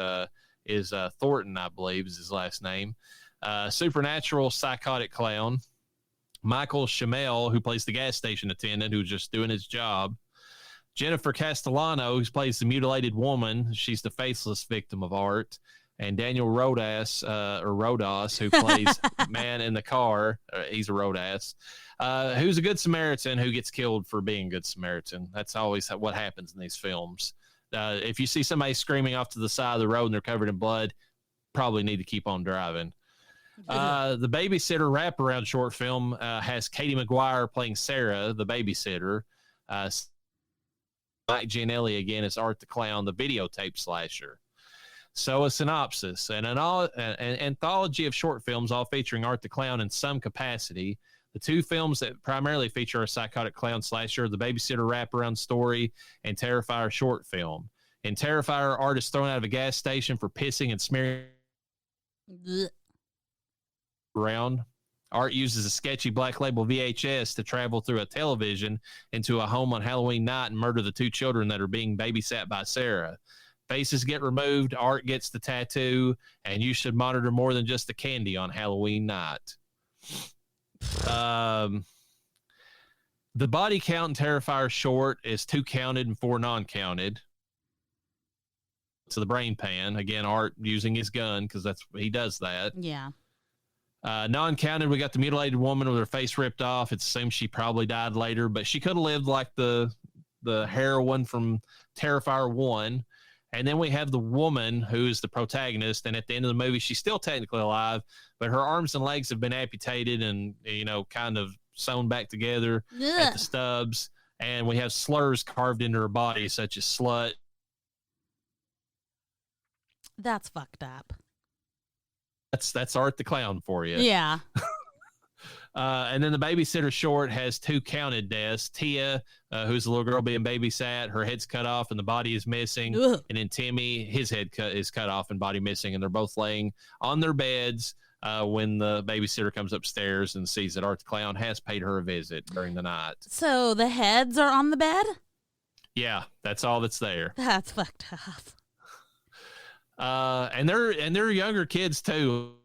is Thornton, I believe, is his last name. Supernatural psychotic clown. Michael Schimmel, who plays the gas station attendant, who's just doing his job. Jennifer Castellano, who plays the mutilated woman. She's the faceless victim of Art. And Daniel Rodas, who plays man in the car. He's a Rodas. Who's a good Samaritan who gets killed for being a good Samaritan. That's always what happens in these films. If you see somebody screaming off to the side of the road and they're covered in blood, probably need to keep on driving. The Babysitter wraparound short film has Katie McGuire playing Sarah, the babysitter. Mike Gianelli again is Art the Clown, the videotape slasher. So a synopsis: an anthology of short films, all featuring Art the Clown in some capacity. The two films that primarily feature a psychotic clown slasher, The Babysitter wraparound story and Terrifier short film. In Terrifier, Art is thrown out of a gas station for pissing and smearing around. Art uses a sketchy black label VHS to travel through a television into a home on Halloween night and murder the two children that are being babysat by Sarah. Faces get removed, Art gets the tattoo, and you should monitor more than just the candy on Halloween night. The body count in Terrifier short is 2 counted and 4 non-counted. So the brain pan, again, Art using his gun because he does that.
Yeah.
Non-counted, we got the mutilated woman with her face ripped off. It's assumed she probably died later, but she could have lived like the heroine from Terrifier 1. And then we have the woman who's the protagonist, and at the end of the movie, she's still technically alive, but her arms and legs have been amputated and, kind of sewn back together at the stubs. And we have slurs carved into her body, such as slut.
That's fucked up.
That's Art the Clown for you.
Yeah.
And then the Babysitter short has 2 counted deaths. Tia, who's the little girl being babysat, her head's cut off and the body is missing.
Ugh.
And then Timmy, his head is cut off and body missing. And they're both laying on their beds when the babysitter comes upstairs and sees that Art the Clown has paid her a visit during the night.
So the heads are on the bed?
Yeah, that's all that's there.
That's fucked up.
And they're younger kids too.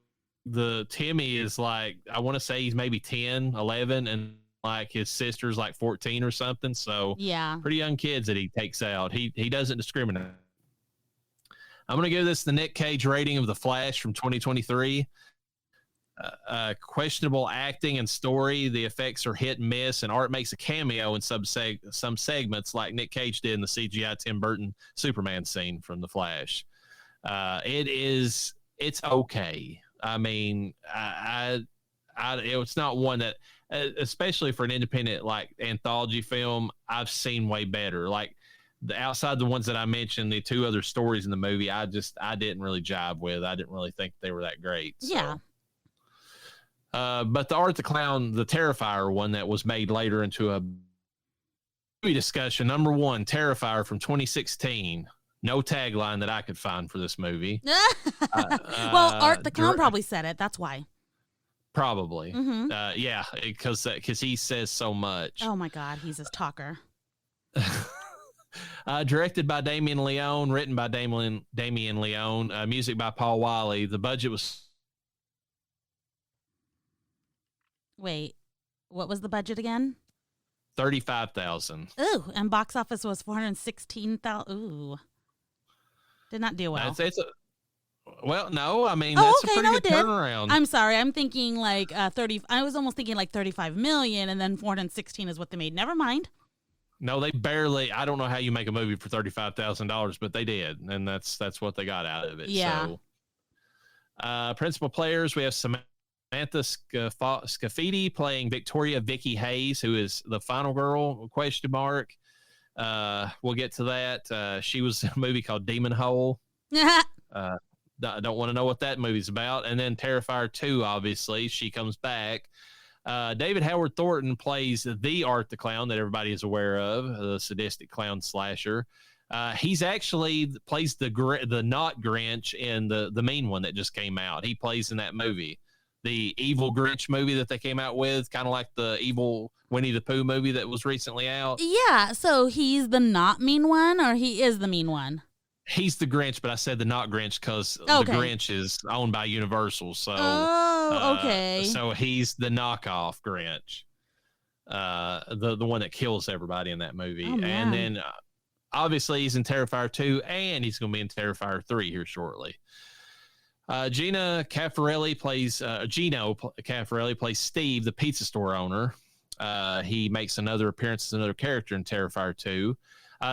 The Timmy is like, I want to say he's maybe 10, 11, and like his sister's like 14 or something. So
yeah,
pretty young kids that he takes out. He doesn't discriminate. I'm going to give this the Nick Cage rating of The Flash from 2023. Questionable acting and story. The effects are hit and miss, and Art makes a cameo in some segments like Nick Cage did in the CGI Tim Burton Superman scene from The Flash. It's okay. I mean, it's not one that, especially for an independent like anthology film, I've seen way better. Like outside the ones that I mentioned, the 2 other stories in the movie, I didn't really jive with. I didn't really think they were that great. So.
Yeah.
But the Art the Clown, the Terrifier one that was made later into a movie discussion. Number 1, Terrifier from 2016. No tagline that I could find for this movie.
Well, Art the Clown probably said it. That's why.
Probably.
Mm-hmm.
Yeah, because he says so much.
Oh, my God. He's a talker.
Directed by Damien Leone, written by Damien Leone, music by Paul Wiley. The budget was...
Wait, what was the budget again?
$35,000.
Ooh, and box office was $416,000. Ooh. Did not do well.
Well, no, I mean, that's a pretty good turnaround.
I'm sorry. I'm thinking like 30. I was almost thinking like 35 million, and then 416 is what they made. Never mind.
No, they barely. I don't know how you make a movie for $35,000, but they did, and that's what they got out of it.
Yeah.
So, principal players, we have Samantha Scafidi playing Victoria Vicky Hayes, who is the final girl? ? We'll get to that. She was in a movie called Demon Hole. I don't want to know what that movie's about. And then Terrifier 2, obviously, she comes back. David Howard Thornton plays the Art the Clown that everybody is aware of, the sadistic clown slasher. He's actually plays the not Grinch in the mean one that just came out. He plays in that movie, the evil Grinch movie that they came out with, kind of like the evil Winnie the Pooh movie that was recently out.
Yeah, so he's the not mean one, or he is the mean one?
He's the Grinch, but I said the not Grinch because the Grinch is owned by Universal. So,
okay.
So he's the knockoff Grinch, the one that kills everybody in that movie. And then obviously he's in Terrifier 2, and he's going to be in Terrifier 3 here shortly. Gino Caffarelli plays Steve, the pizza store owner. He makes another appearance as another character in Terrifier 2.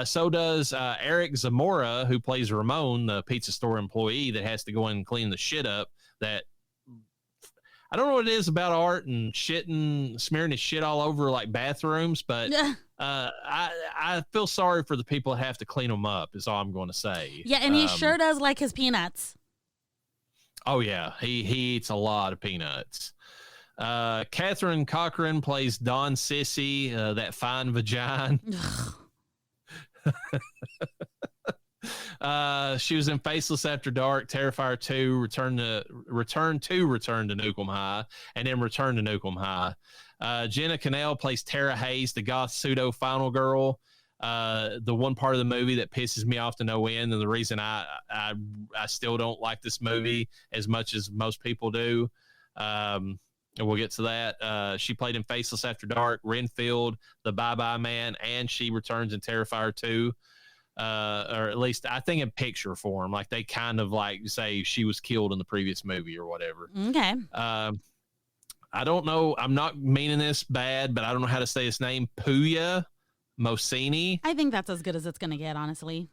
So does Eric Zamora, who plays Ramon, the pizza store employee that has to go in and clean the shit up. That I don't know what it is about Art and smearing his shit all over like bathrooms, but I feel sorry for the people that have to clean them up. Is all I'm going to say.
Yeah, and he sure does like his peanuts.
Oh yeah, he eats a lot of peanuts. Catherine Cochran plays Dawn Sissy, that fine vagina. She was in Faceless After Dark, Terrifier 2, Return to Nukem High, and then Return to Nukem High. Jenna Cannell plays Tara Hayes, the goth pseudo final girl. The one part of the movie that pisses me off to no end, and the reason I still don't like this movie as much as most people do. And we'll get to that. She played in Faceless After Dark, Renfield, The Bye-Bye Man, and she returns in Terrifier 2. Or at least I think in picture form. Like they kind of like say she was killed in the previous movie or whatever.
Okay.
I don't know. I'm not meaning this bad, but I don't know how to say his name. Puya Mosini.
I think that's as good as it's going to get, honestly.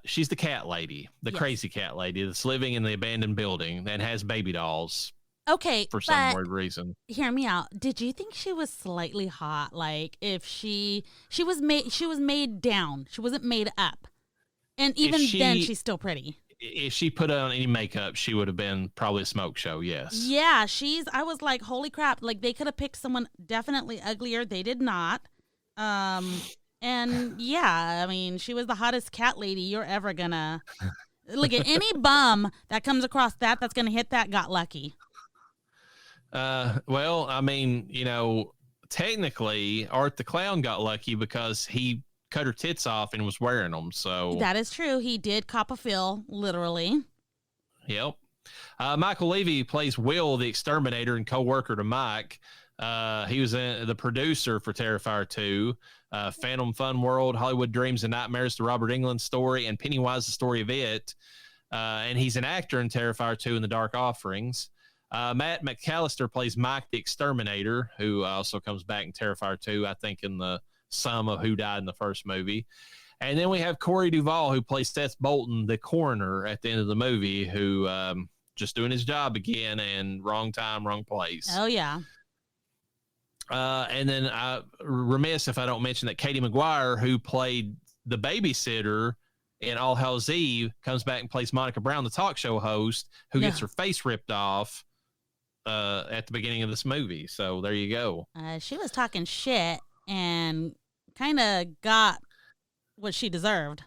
She's the cat lady, the crazy cat lady that's living in the abandoned building and has baby dolls.
Okay,
for some weird reason.
Hear me out. Did you think she was slightly hot? Like if she was made down. She wasn't made up. And even then she's still pretty.
If she put on any makeup, she would have been probably a smoke show, yes.
Yeah, I was like, holy crap. Like they could have picked someone definitely uglier. They did not. And yeah, I mean, she was the hottest cat lady you're ever gonna look at. Any bum that comes across that's gonna hit that got lucky.
Well, I mean, you know, technically Art the Clown got lucky because he cut her tits off and was wearing them. So
that is true. He did cop a feel, literally.
Yep. Michael Levy plays Will, the exterminator and co-worker to Mike. He was the producer for Terrifier 2, Phantom Fun World, Hollywood Dreams and Nightmares, the Robert Englund story, and Pennywise, the story of it. And he's an actor in Terrifier 2 and The Dark Offerings. Matt McAllister plays Mike the Exterminator, who also comes back in Terrifier 2, I think in the sum of who died in the first movie. And then we have Corey Duvall, who plays Seth Bolton, the coroner at the end of the movie, who just doing his job again and wrong time, wrong place.
Oh, yeah.
And then I remiss if I don't mention that Katie McGuire, who played the babysitter in All Hallows Eve, comes back and plays Monica Brown, the talk show host, who gets her face ripped off at the beginning of this movie. So there you go.
She was talking shit and kind of got what she deserved.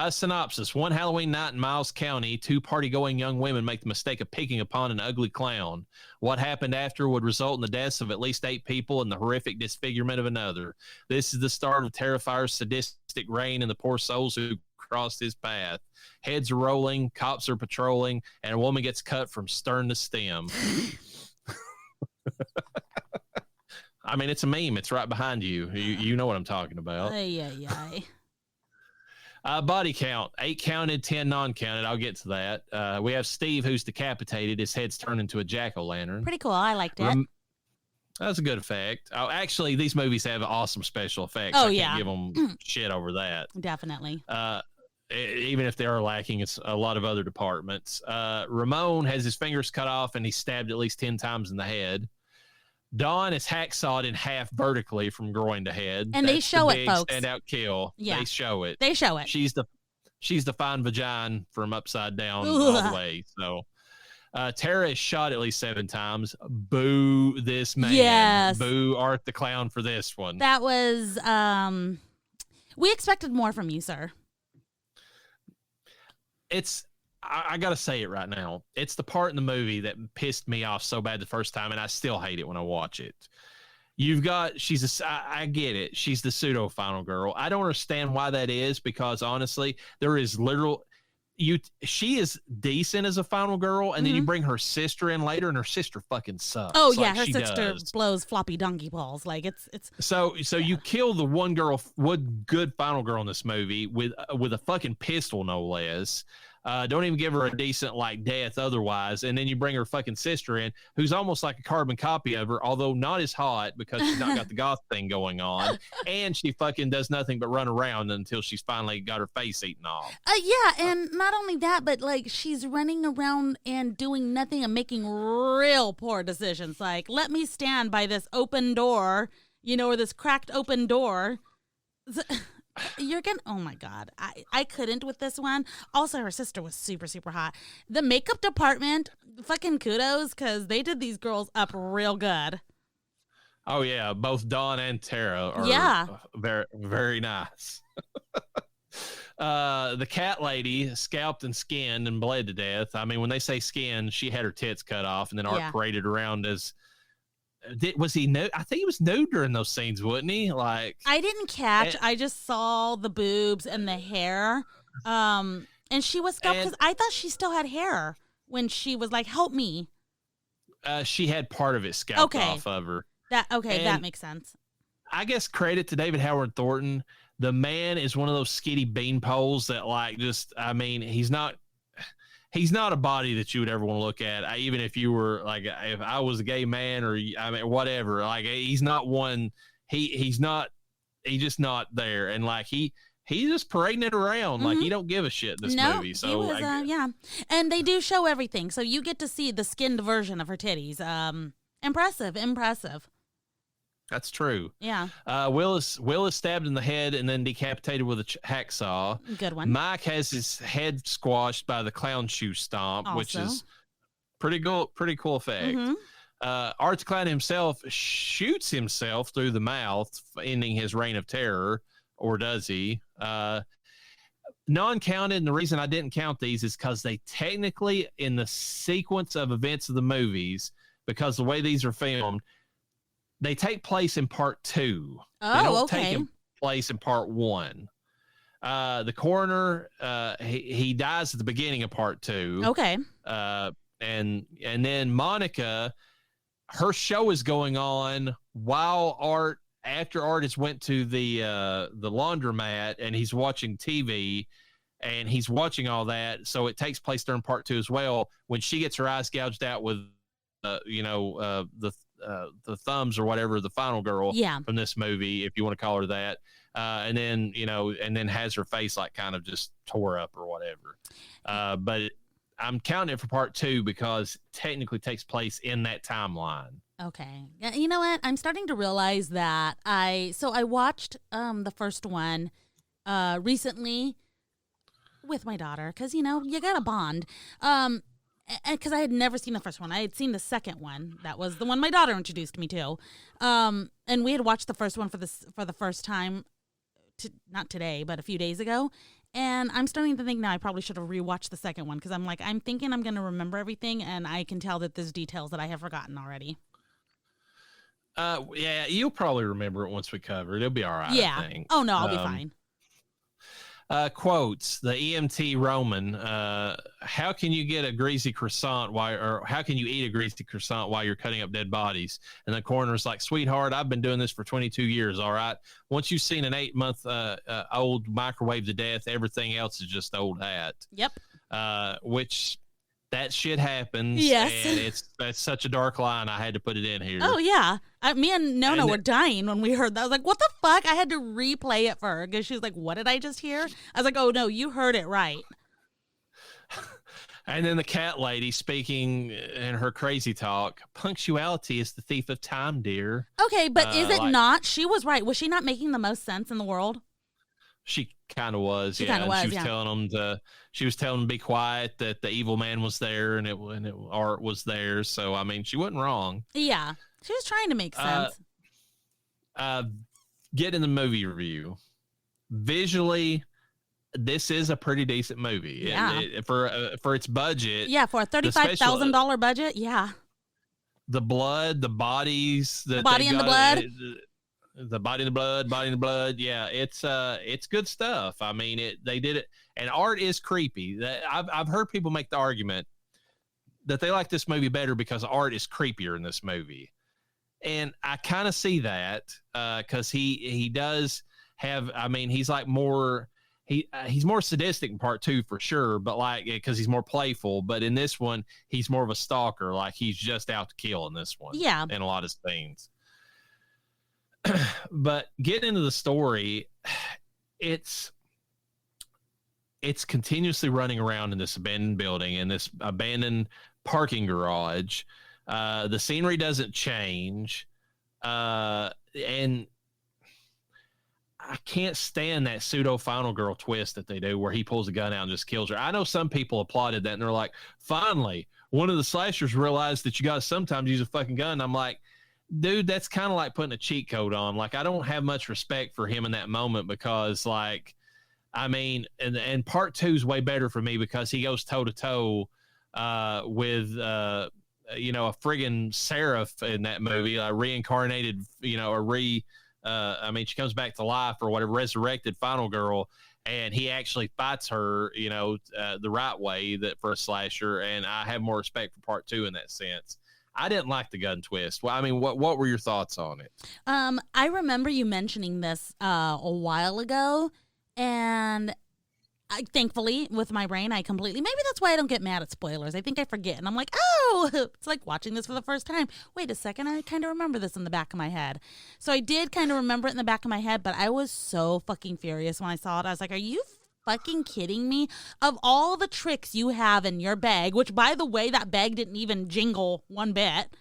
Synopsis. One Halloween night in Miles County, two party-going young women make the mistake of picking upon an ugly clown. What happened after would result in the deaths of at least 8 people and the horrific disfigurement of another. This is the start of Terrifier's sadistic reign and the poor souls who crossed his path. Heads are rolling, cops are patrolling, and a woman gets cut from stern to stem. I mean, it's a meme. It's right behind you. You know what I'm talking about. Body count, 8 counted, 10 non-counted. I'll get to that. We have Steve, who's decapitated. His head's turned into a jack-o'-lantern.
Pretty cool. I liked it.
That's a good effect. Oh, actually, these movies have awesome special effects.
Oh,
I
yeah.
can't give them shit over that.
Definitely.
Even if they are lacking, it's a lot of other departments. Ramon has his fingers cut off and he's stabbed at least 10 times in the head. Dawn is hacksawed in half vertically from groin to head.
And they show it, folks.
Standout kill.
Yeah.
They show it.
They show it.
She's the fine vagina from upside down all the way. So Tara is shot at least 7 times. Boo this man.
Yes.
Boo Art the Clown for this one.
That was we expected more from you, sir.
I gotta say it right now. It's the part in the movie that pissed me off so bad the first time, and I still hate it when I watch it. I get it. She's the pseudo final girl. I don't understand why that is, because honestly, there is she is decent as a final girl, and then you bring her sister in later, and her sister fucking sucks.
Oh yeah, her sister blows floppy donkey balls. Like it's
so you kill the one good final girl in this movie with a fucking pistol, no less. Don't even give her a decent death otherwise, and then you bring her fucking sister in, who's almost like a carbon copy of her, although not as hot because she's not got the goth thing going on, and she fucking does nothing but run around until she's finally got her face eaten off.
Yeah, and not only that, but she's running around and doing nothing and making real poor decisions. Like, let me stand by this open door, or this cracked open door. You're gonna, oh my God, I couldn't with this one. Also, her sister was super, super hot. The makeup department, fucking kudos, because they did these girls up real good.
Oh yeah, both Dawn and Tara are very, very nice. The cat lady scalped and skinned and bled to death. I mean, when they say skinned, she had her tits cut off, and then Art paraded around as. Was he nude? I think he was nude during those scenes, wasn't he? I
didn't catch. I just saw the boobs and the hair. And she was scalped because I thought she still had hair when she was like, "Help me."
She had part of it scalped off of her.
That makes sense.
I guess credit to David Howard Thornton. The man is one of those skinny beanpoles that he's not a body that you would ever want to look at. Even if you were if I was a gay man or whatever, he's not one. He's just not there. And he's just parading it around. He don't give a shit in this movie. So
he was, and they do show everything. So you get to see the skinned version of her titties. Impressive.
That's true.
Yeah.
Will is stabbed in the head and then decapitated with a hacksaw.
Good one.
Mike has his head squashed by the clown shoe stomp, which is pretty cool effect. Mm-hmm. Art the Clown himself shoots himself through the mouth, ending his reign of terror, or does he? Non-counted, and the reason I didn't count these is because they technically, in the sequence of events of the movies, because the way these are filmed, they take place in part 2. They don't take place in part 1. The coroner, he dies at the beginning of part 2.
Okay.
And then Monica, her show is going on while after Art has went to the laundromat, and he's watching TV, and he's watching all that. So it takes place during part 2 as well, when she gets her eyes gouged out with, the thumbs or whatever, the final girl from this movie, if you want to call her that. And then has her face kind of just tore up or whatever. But I'm counting it for part 2 because technically takes place in that timeline.
Okay. You know what? I'm starting to realize that I watched the first one recently with my daughter because, you got to bond. Because I had never seen the first one. I had seen the second one. That was the one my daughter introduced me to. And we had watched the first one for the first time, not today, but a few days ago. And I'm starting to think now I probably should have rewatched the second one because I'm thinking I'm going to remember everything, and I can tell that there's details that I have forgotten already.
Yeah, you'll probably remember it once we cover it. It'll be all right.
Yeah.
I think.
Oh no, I'll be fine.
Quotes, the EMT Roman, how can you get a greasy croissant how can you eat a greasy croissant while you're cutting up dead bodies? And the coroner's like, sweetheart, I've been doing this for 22 years. All right. Once you've seen an 8-month old microwave to death, everything else is just old hat.
Yep.
Which that shit happens.
Yes.
And that's such a dark line. I had to put it in here.
Oh, yeah. Me and Nona were dying when we heard that. I was like, what the fuck? I had to replay it for her because she was like, what did I just hear? I was like, oh, no, you heard it right.
And then the cat lady speaking in her crazy talk, punctuality is the thief of time, dear.
Okay, but is it not? She was right. Was she not making the most sense in the world?
She kind of was.
She kind of was,
she was telling them to be quiet, that the evil man was there and Art was there. So, I mean, she wasn't wrong.
Yeah. She was trying to make sense.
Get in the movie review. Visually, this is a pretty decent movie.
Yeah.
For its budget.
Yeah, for a $35,000 budget. Yeah.
The blood, the bodies,
the body and the blood.
The body and the blood. Yeah, it's good stuff. I mean, they did it, and Art is creepy. I've heard people make the argument that they like this movie better because Art is creepier in this movie, and I kind of see that because he does have. I mean, he's like more. He's more sadistic in part 2 for sure, but like because he's more playful. But in this one, he's more of a stalker. Like he's just out to kill in this one.
Yeah,
in a lot of scenes. But getting into the story, it's continuously running around in this abandoned building, in this abandoned parking garage. The scenery doesn't change, and I can't stand that pseudo final girl twist that they do where he pulls a gun out and just kills her. I know some people applauded that and they're like, finally, one of the slashers realized that you got to sometimes use a fucking gun. And I'm like, dude, that's kind of like putting a cheat code on. Like, I don't have much respect for him in that moment because, like, I mean, and part 2 is way better for me because he goes toe to toe with, a friggin' seraph in that movie, a reincarnated, I mean, she comes back to life or whatever, resurrected final girl, and he actually fights her, the right way for a slasher. And I have more respect for part 2 in that sense. I didn't like the gun twist. Well, I mean, what were your thoughts on it?
I remember you mentioning this a while ago, and thankfully, with my brain, maybe that's why I don't get mad at spoilers. I think I forget, and I'm like, oh, it's like watching this for the first time. Wait a second, I kind of remember this in the back of my head. So I did kind of remember it in the back of my head, but I was so fucking furious when I saw it. I was like, are you fucking kidding me? Of all the tricks you have in your bag, which, by the way, that bag didn't even jingle one bit.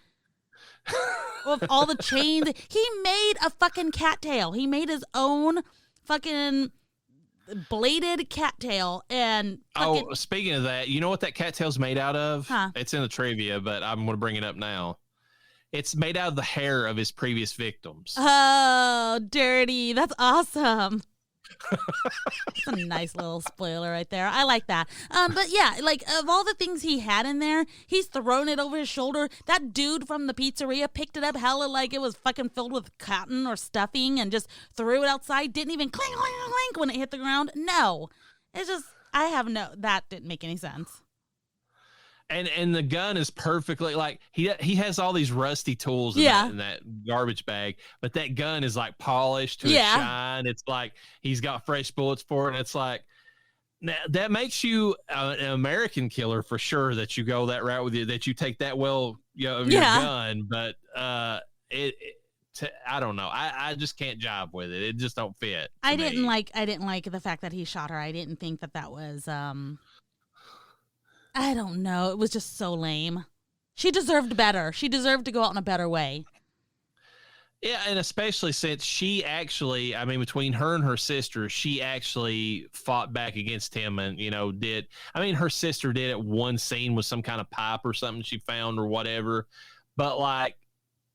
Of all the chains, he made a fucking cattail. He made his own fucking bladed cattail. And
speaking of that, you know what that cattail's made out of?
Huh?
It's in the trivia, but I'm going to bring it up now. It's made out of the hair of his previous victims.
Oh, dirty. That's awesome. That's a nice little spoiler right there. I like that. But yeah, like, of all the things he had in there, he's thrown it over his shoulder. That dude from the pizzeria picked it up hella like it was fucking filled with cotton or stuffing and just threw it outside. Didn't even clink, clink, clink when it hit the ground. No. It's just, that didn't make any sense.
And the gun is perfectly, like, he has all these rusty tools in that garbage bag, but that gun is like polished to a shine. It's like he's got fresh bullets for it. And it's like, that makes you an American killer for sure, that you go that route with you, that you take that of your gun. But I don't know. I just can't jive with it. It just don't fit. I didn't
like the fact that he shot her. I didn't think that was I don't know. It was just so lame. She deserved better. She deserved to go out in a better way.
Yeah, and especially since she actually, I mean, between her and her sister, she actually fought back against him and, her sister did at one scene with some kind of pipe or something she found or whatever. But, like,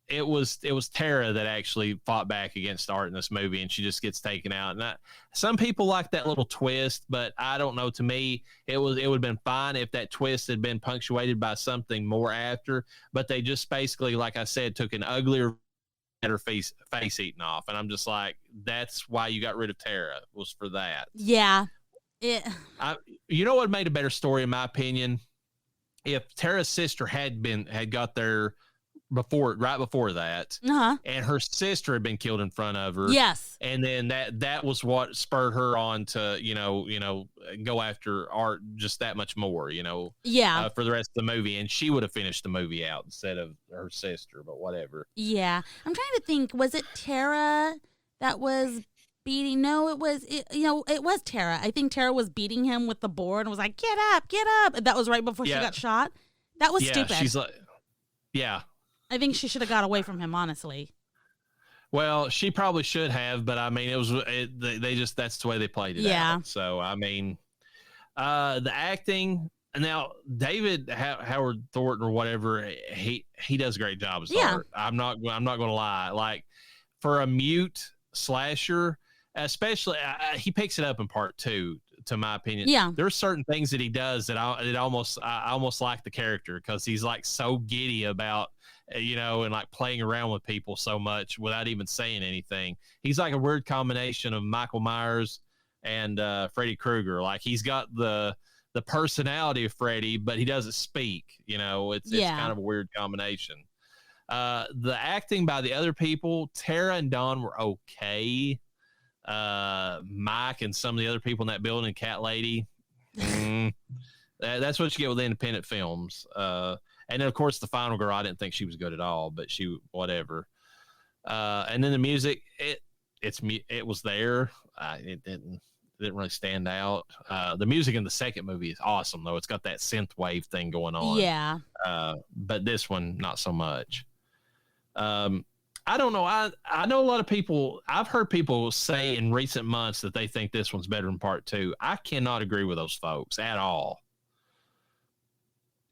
it was Tara that actually fought back against Art in this movie, and she just gets taken out. And some people like that little twist, but I don't know. To me, it would have been fine if that twist had been punctuated by something more after. But they just basically, like I said, took an uglier, better face eaten off, and I'm just like, that's why you got rid of Tara, was for that.
Yeah.
You know what made a better story, in my opinion? If Tara's sister had got their right before that, and her sister had been killed in front of her.
Yes,
and then that was what spurred her on to go after Art just that much more.
Yeah.
For the rest of the movie, and she would have finished the movie out instead of her sister. But whatever.
Yeah, I'm trying to think. Was it Tara that was beating? No, it was. It was Tara. I think Tara was beating him with the board and was like, "Get up, get up!" And that was right before she got shot. That was stupid.
She's like, yeah.
I think she should have got away from him, honestly.
Well, she probably should have, but I mean, they just, that's the way they played it out. So, I mean, the acting, now David Howard Thornton or whatever, he does a great job as Art. I'm not going to lie. Like, for a mute slasher, especially, he picks it up in part 2. To my opinion, there's certain things that he does that I almost like the character, because he's like so giddy about and like playing around with people so much without even saying anything. He's like a weird combination of Michael Myers and Freddy Krueger. Like, he's got the personality of Freddy, but he doesn't speak. It's kind of a weird combination. The acting by the other people, Tara and Dawn, were okay. Mike and some of the other people in that building, Cat Lady, that's what you get with independent films. And then of course the final girl, I didn't think she was good at all, but she, whatever. And then the music, it was there. It didn't really stand out. The music in the second movie is awesome though. It's got that synth wave thing going on.
Yeah.
But this one, not so much. I don't know. I know a lot of people. I've heard people say in recent months that they think this one's better than part 2. I cannot agree with those folks at all.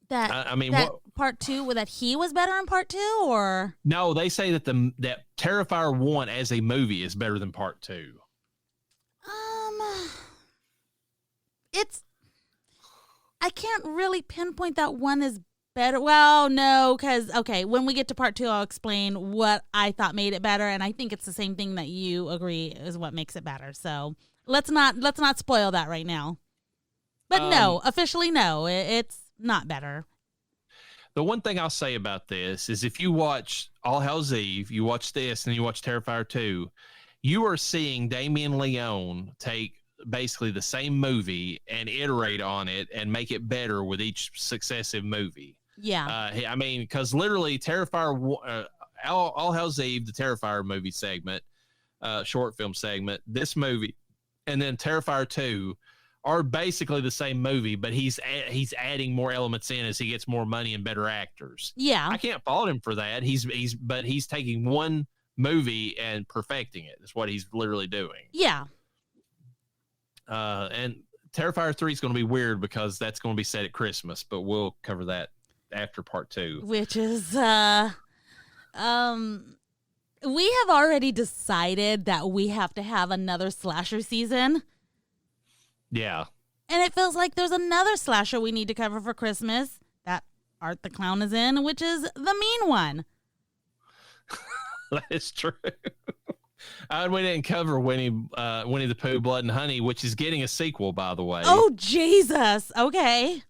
Part 2, that he was better in part 2, or
no? They say that that Terrifier 1 as a movie is better than part 2.
I can't really pinpoint that one is better. Well, no, because when we get to part 2, I'll explain what I thought made it better, and I think it's the same thing that you agree is what makes it better. So let's not spoil that right now. But no, officially no, it's not better.
The one thing I'll say about this is, if you watch All Hell's Eve, you watch this, and you watch Terrifier 2, you are seeing Damien Leone take basically the same movie and iterate on it and make it better with each successive movie.
Yeah.
I mean, because literally Terrifier, All Hell's Eve, the Terrifier movie segment, short film segment, this movie, and then Terrifier 2 are basically the same movie, but he's adding more elements in as he gets more money and better actors.
Yeah.
I can't fault him for that. But he's taking one movie and perfecting it. That's what he's literally doing.
Yeah.
And Terrifier 3 is going to be weird because that's going to be set at Christmas, but we'll cover that after part 2.
Which is, we have already decided that we have to have another slasher season.
Yeah.
And it feels like there's another slasher we need to cover for Christmas that Art the Clown is in, which is the mean one.
That is true. We didn't cover Winnie the Pooh, Blood and Honey, which is getting a sequel, by the way.
Oh, Jesus. Okay.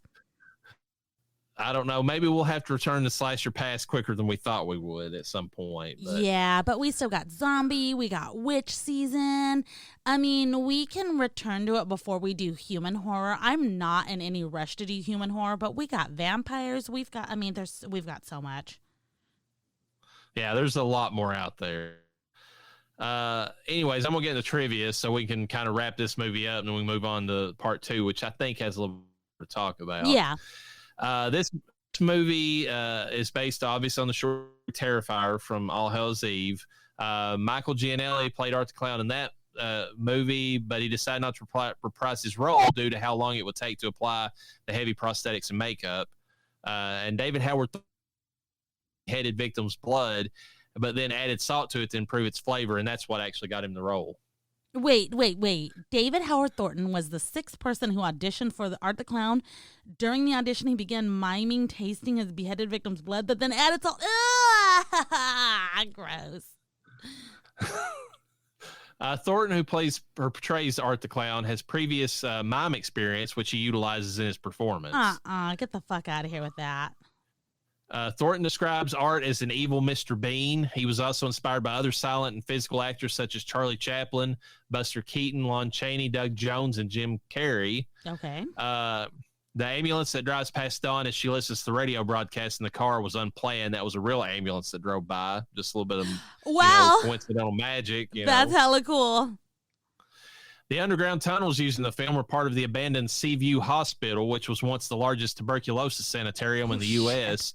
I don't know. Maybe we'll have to return to Slasher Pass quicker than we thought we would at some point. But.
Yeah, but we still got zombie. We got witch season. I mean, we can return to it before we do human horror. I'm not in any rush to do human horror, but we got vampires. We've got so much.
Yeah, there's a lot more out there. Anyways, I'm gonna get into trivia so we can kind of wrap this movie up and then we move on to part 2, which I think has a little more to talk about.
Yeah.
This movie is based obviously on the short Terrifier from All Hell's Eve. Michael Gianelli played Art the Clown in that movie, but he decided not to reprise his role due to how long it would take to apply the heavy prosthetics and makeup. And David Howard headed victim's blood, but then added salt to it to improve its flavor, and that's what actually got him the role.
Wait. David Howard Thornton was the 6th person who auditioned for the Art the Clown. During the audition, he began miming tasting his beheaded victim's blood, but then added salt. Gross.
Thornton, who portrays Art the Clown, has previous mime experience, which he utilizes in his performance.
Get the fuck out of here with that.
Thornton describes Art as an evil Mr. Bean. He was also inspired by other silent and physical actors such as Charlie Chaplin, Buster Keaton, Lon Chaney, Doug Jones, and Jim Carrey.
Okay.
The ambulance that drives past Dawn as she listens to the radio broadcast in the car was unplanned. That was a real ambulance that drove by. Just a little bit of coincidental magic.
That's hella cool.
The underground tunnels used in the film were part of the abandoned Seaview Hospital, which was once the largest tuberculosis sanitarium in the U.S.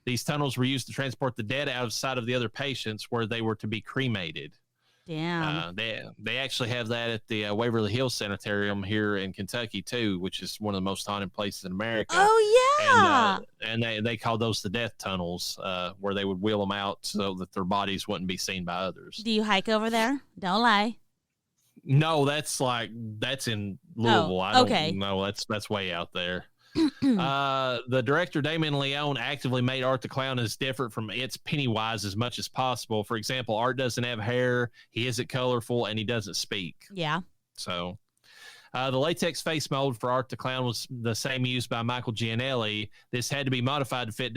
These tunnels were used to transport the dead outside of the other patients where they were to be cremated.
Damn.
They actually have that at the Waverly Hills Sanitarium here in Kentucky, too, which is one of the most haunted places in America.
Oh, yeah.
And they call those the death tunnels, where they would wheel them out so that their bodies wouldn't be seen by others.
Do you hike over there? Don't lie.
No, that's in Louisville. I don't know. That's way out there. The director Damien Leone actively made Art the Clown as different from its Pennywise as much as possible. For example, Art doesn't have hair, he isn't colorful, and he doesn't speak.
Yeah.
So the latex face mold for Art the Clown was the same used by Michael Gianelli. This had to be modified to fit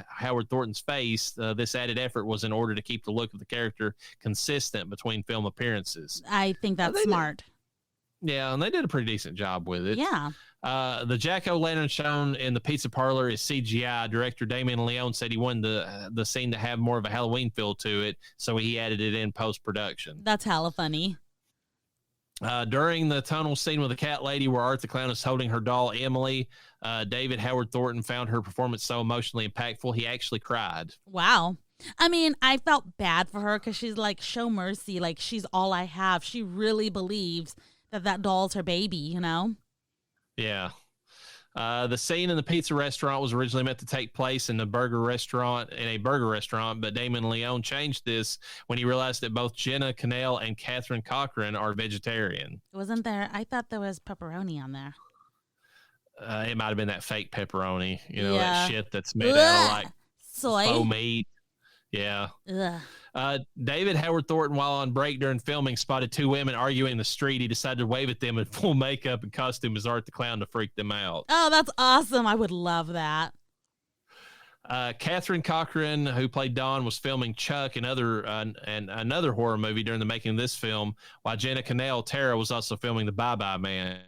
Howard Thornton's face. This added effort was in order to keep the look of the character consistent between film appearances.
I think that's smart.
Yeah, and they did a pretty decent job with it.
Yeah.
The jack-o'-lantern shown in the pizza parlor is CGI. Director Damien Leone said he wanted the scene to have more of a Halloween feel to it, so he added it in post-production.
That's hella funny.
During the tunnel scene with the cat lady where Art the Clown is holding her doll, Emily, David Howard Thornton found her performance so emotionally impactful, he actually cried.
Wow. I mean, I felt bad for her because she's like, show mercy. Like, she's all I have. She really believes that doll's her baby, you know?
Yeah. The scene in the pizza restaurant was originally meant to take place in a burger restaurant, but Damon Leone changed this when he realized that both Jenna Cannell and Catherine Cochran are vegetarian.
Wasn't there? I thought there was pepperoni on there.
It might have been that fake pepperoni, that shit that's made out of like
soy
faux meat. Yeah. David Howard Thornton, while on break during filming, spotted two women arguing in the street. He decided to wave at them in full makeup and costume as Art the Clown to freak them out.
Oh, that's awesome. I would love that.
Catherine Cochran, who played Dawn, was filming Chuck and another horror movie during the making of this film, while Jenna Cannell, Tara, was also filming The Bye-Bye Man.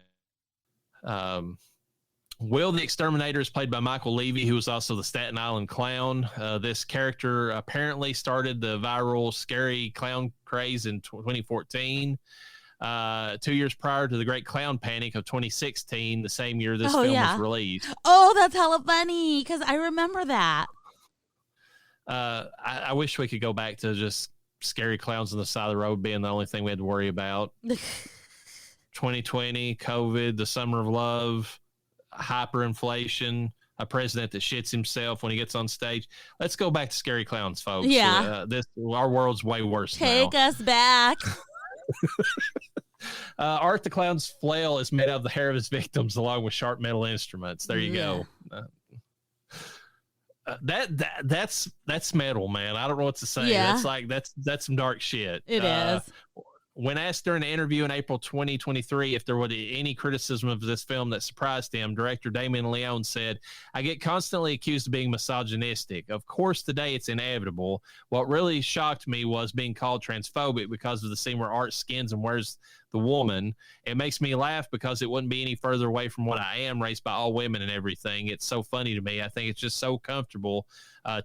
Will the Exterminator is played by Michael Levy, who was also the Staten Island Clown. This character apparently started the viral scary clown craze in 2014. 2 years prior to the Great Clown Panic of 2016, the same year this film was released.
Oh, that's hella funny, because I remember that.
I wish we could go back to just scary clowns on the side of the road being the only thing we had to worry about. 2020, COVID, the summer of love, hyperinflation, a president that shits himself when he gets on stage. Let's go back to scary clowns, folks.
Yeah.
Our world's way worse
Take
now.
us back.
Art the Clown's flail is made out of the hair of his victims along with sharp metal instruments. There you go. That's metal, man. I don't know what to say.
Yeah.
That's some dark shit.
It is.
When asked during an interview in April 2023 if there would be any criticism of this film that surprised him, director Damien Leone said, "I get constantly accused of being misogynistic. Of course, today it's inevitable. What really shocked me was being called transphobic because of the scene where Art skins and wears the woman. It makes me laugh because it wouldn't be any further away from what I am, raised by all women and everything. It's so funny to me. I think it's just so comfortable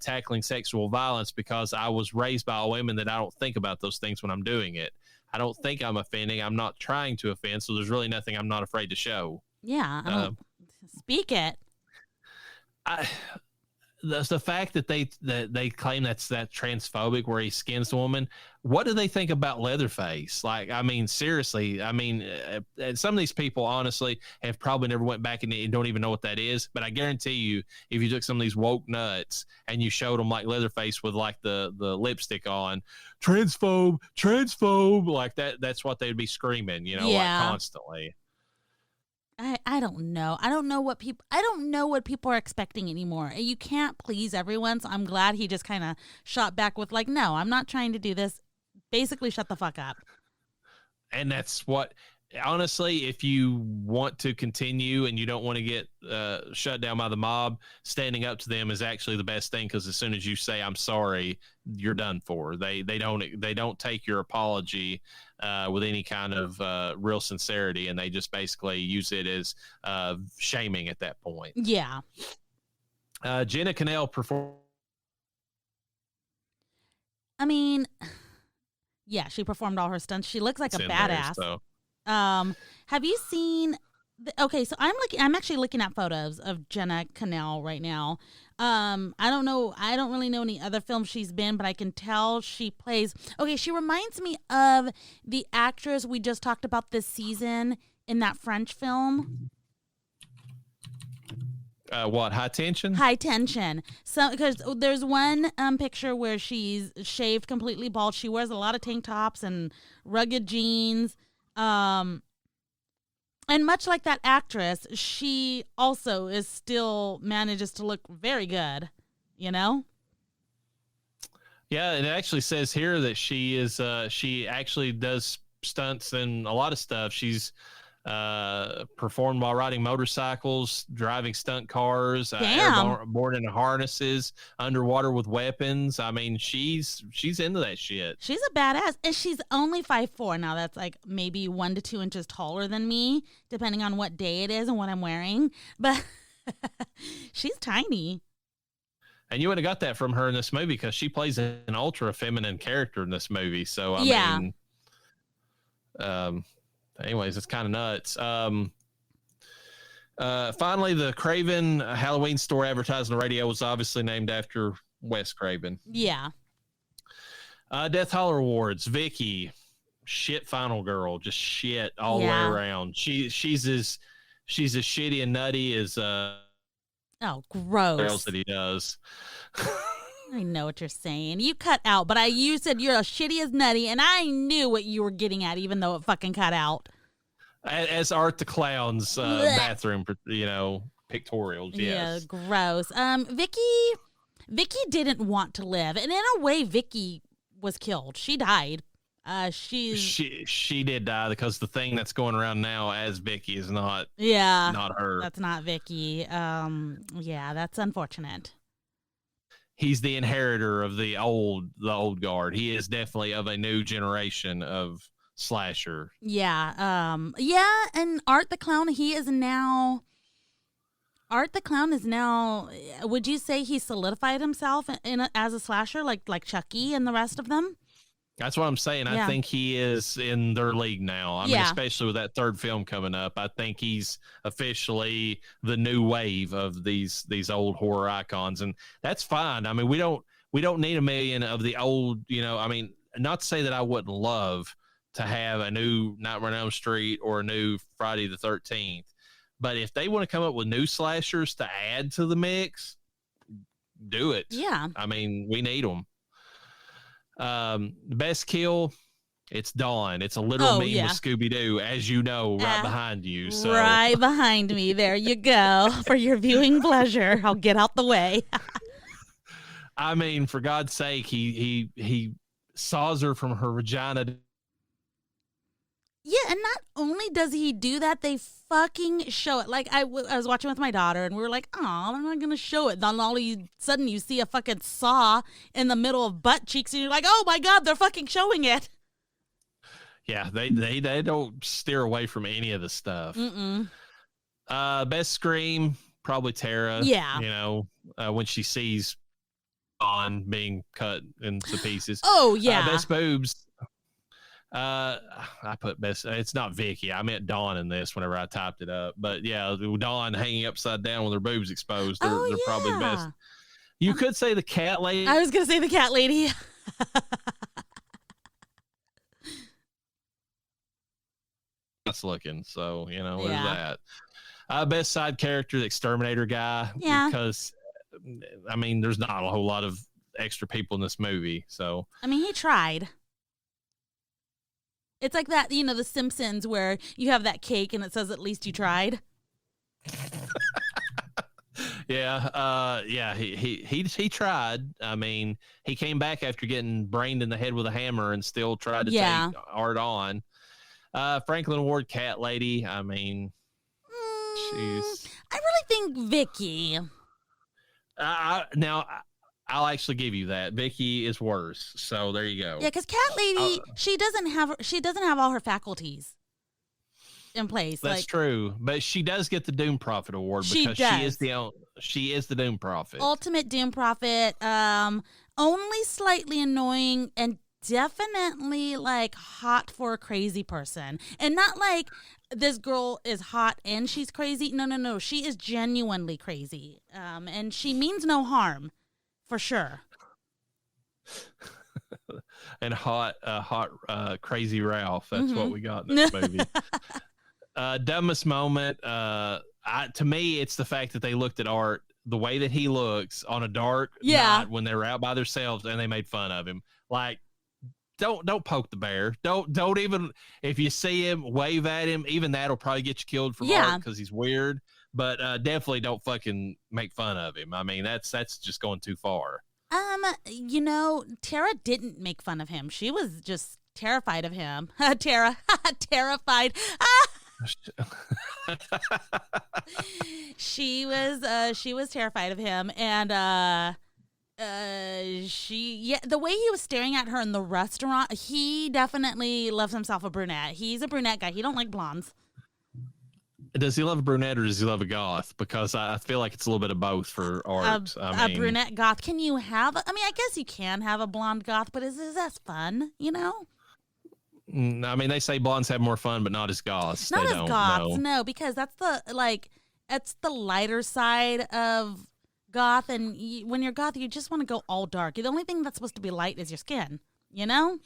tackling sexual violence because I was raised by all women that I don't think about those things when I'm doing it. I don't think I'm offending. I'm not trying to offend, so there's really nothing I'm not afraid to show."
Yeah. Speak it.
The fact that they claim that transphobic where he skins the woman. What do they think about Leatherface? Like, I mean, seriously, some of these people honestly have probably never went back and don't even know what that is. But I guarantee you, if you took some of these woke nuts and you showed them like Leatherface with like the lipstick on, transphobe, like that's what they'd be screaming, like constantly.
I don't know. I don't know what people are expecting anymore. You can't please everyone, so I'm glad he just kind of shot back with like, no, I'm not trying to do this. Basically, shut the fuck up.
And that's what honestly, if you want to continue and you don't want to get shut down by the mob, standing up to them is actually the best thing, because as soon as you say I'm sorry, you're done for. They don't take your apology with any kind of real sincerity, and they just basically use it as shaming at that point.
Yeah.
Jenna Cannell performed.
I mean, yeah, she performed all her stunts. She looks like a badass.
There, so.
Have you seen? Okay, so I'm actually looking at photos of Jenna Cannell right now. I don't know. I don't really know any other films she's been, but I can tell she plays. Okay, she reminds me of the actress we just talked about this season in that French film.
What, High Tension?
High Tension. So, because there's one picture where she's shaved completely bald. She wears a lot of tank tops and rugged jeans. And much like that actress, she also still manages to look very good, you know?
Yeah, it actually says here that she actually does stunts and a lot of stuff. She's performed while riding motorcycles, driving stunt cars, airborne in harnesses, underwater with weapons. I mean, she's into that shit.
She's a badass, and she's only 5'4". Now that's like maybe 1 to 2 inches taller than me, depending on what day it is and what I'm wearing. But she's tiny.
And you would have got that from her in this movie because she plays an ultra feminine character in this movie. So I mean, anyways, it's kind of nuts. Finally, the Craven Halloween store advertised on the radio was obviously named after Wes Craven.
Yeah.
Death Holler Awards. Vicky, shit final girl, just shit all the way around. She's as shitty and nutty as
oh, gross.
girls that he does.
I know what you're saying. You cut out, but you said you're as shitty as nutty, and I knew what you were getting at, even though it fucking cut out.
As Art the Clown's bathroom, pictorials. Yes.
Yeah, gross. Vicky didn't want to live, and in a way, Vicky was killed. She died. She
did die because the thing that's going around now as Vicky is not her.
That's not Vicky. Yeah, that's unfortunate.
He's the inheritor of the old guard. He is definitely of a new generation of slasher.
Yeah. And Art the Clown, would you say he solidified himself as a slasher like Chucky and the rest of them?
That's what I'm saying.
Yeah.
I think he is in their league now. I mean, especially with that third film coming up, I think he's officially the new wave of these old horror icons, and that's fine. I mean, we don't need a million of the old. I mean, not to say that I wouldn't love to have a new Nightmare on Elm Street or a new Friday the 13th, but if they want to come up with new slashers to add to the mix, do it.
Yeah.
I mean, we need them. The best kill, it's Dawn. It's a literal meme with Scooby-Doo, as you know, right behind you. So. Right
behind me. There you go. For your viewing pleasure. I'll get out the way.
I mean, for God's sake, he saws her from her vagina.
Yeah, and not only does he do that, they fucking show it. Like, I was watching with my daughter, and we were like, oh, they're not going to show it. Then all of a sudden, you see a fucking saw in the middle of butt cheeks, and you're like, oh, my God, they're fucking showing it.
Yeah, they don't steer away from any of the stuff.
Mm-mm.
Best scream, probably Tara.
Yeah.
When she sees Dawn being cut into pieces.
Oh, yeah.
Best boobs. I put best. It's not Vicky. I meant Dawn in this whenever I typed it up. But yeah, Dawn hanging upside down with her boobs exposed. They're probably the best. You could say the cat lady.
I was gonna say the cat lady.
That's looking. So there's that. Best side character, the exterminator guy.
Yeah.
Because I mean, there's not a whole lot of extra people in this movie. So
I mean, he tried. It's like that, The Simpsons, where you have that cake and it says, at least you tried. He tried. I mean, he came back after getting brained in the head with a hammer and still tried to take Art on.
Franklin Ward, Cat Lady. I mean, she's.
I really think Vicky.
Now, I'll actually give you that. Vicky is worse. So there you go.
Yeah, because Cat Lady, she doesn't have all her faculties in place.
That's true, but she does get the Doom Prophet award because she is the Doom Prophet.
Ultimate Doom Prophet. Only slightly annoying and definitely like hot for a crazy person, and not like this girl is hot and she's crazy. No. She is genuinely crazy. And she means no harm, for sure.
And hot, crazy Ralph. That's what we got in this movie. Dumbest moment. To me, it's the fact that they looked at Art the way that he looks on a dark night when they were out by themselves, and they made fun of him. Like, don't poke the bear. Don't even, if you see him, wave at him. Even that'll probably get you killed from Art because he's weird. But definitely don't fucking make fun of him. I mean, that's just going too far.
Tara didn't make fun of him. She was just terrified of him. Tara, terrified. She was terrified of him, and the way he was staring at her in the restaurant, he definitely loves himself a brunette. He's a brunette guy. He don't like blondes.
Does he love a brunette or does he love a goth? Because I feel like it's a little bit of both for Art.
A brunette goth. Can you have? I guess you can have a blonde goth, but is that fun? You know?
I mean, they say blondes have more fun, but not as goths.
Not as goths, no, because that's the lighter side of goth, and when you're goth, you just want to go all dark. The only thing that's supposed to be light is your skin, you know?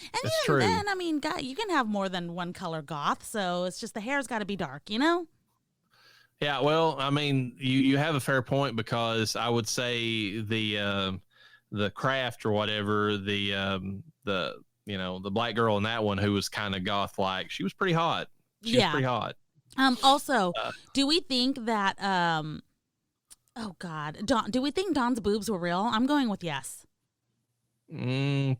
And
that's true.
And I mean, God, you can have more than one color goth, so it's just the hair's got to be dark, you know?
Yeah, well, I mean, you have a fair point, because I would say the Craft or whatever, the black girl in that one who was kind of goth like, she was pretty hot. She was pretty hot.
Also, do we think that oh God, do we think Dawn's boobs were real? I'm going with yes. The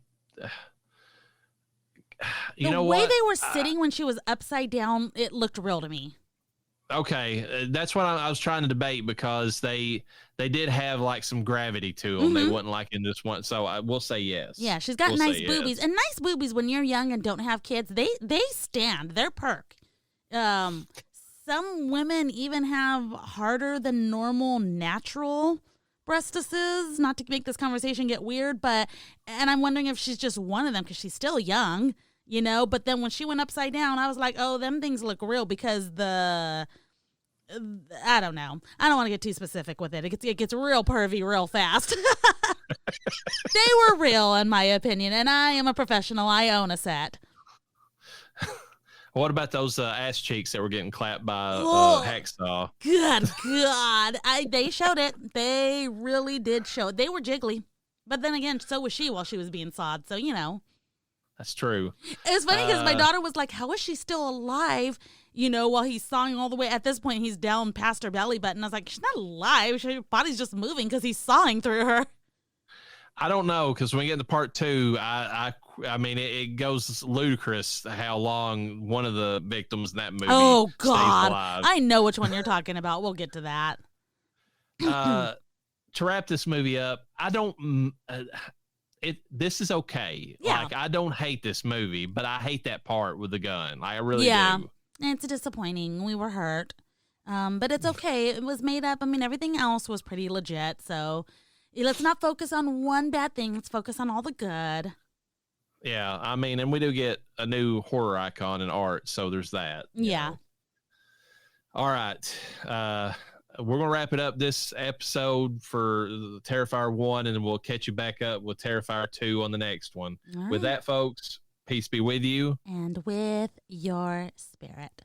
way they were sitting when she was upside down, it looked real to me.
Okay, that's what I was trying to debate, because they did have like some gravity to them. They wasn't like in this one, so I will say yes.
Yeah, she's got nice boobies, and nice boobies when you're young and don't have kids. They stand. They're perk. Some women even have harder than normal natural breastises. Not to make this conversation get weird, and I'm wondering if she's just one of them because she's still young, you know. But then when she went upside down, I was like, oh, them things look real, because I don't know. I don't want to get too specific with it. It gets real pervy real fast. They were real, in my opinion, and I am a professional. I own a set.
What about those ass cheeks that were getting clapped by Hacksaw?
Good God. They showed it. They really did show it. They were jiggly. But then again, so was she while she was being sawed. So, you know.
That's true.
It's funny because my daughter was like, how is she still alive? You know, while he's sawing all the way. At this point, he's down past her belly button. I was like, she's not alive. Her body's just moving because he's sawing through her.
I don't know, because when we get to part 2, I mean, it goes ludicrous how long one of the victims in that movie
oh, God.
stays alive.
I know which one you're talking about. We'll get to that.
To wrap this movie up, I don't... this is okay.
Yeah.
Like, I don't hate this movie, but I hate that part with the gun. I really do.
It's disappointing. We were hurt. But it's okay. It was made up. I mean, everything else was pretty legit, so... Let's not focus on one bad thing. Let's focus on all the good.
Yeah, I mean, and we do get a new horror icon in Art, so there's that.
Yeah.
Know. All right. We're going to wrap it up this episode for Terrifier 1, and then we'll catch you back up with Terrifier 2 on the next one. With that, folks, peace be with you.
And with your spirit.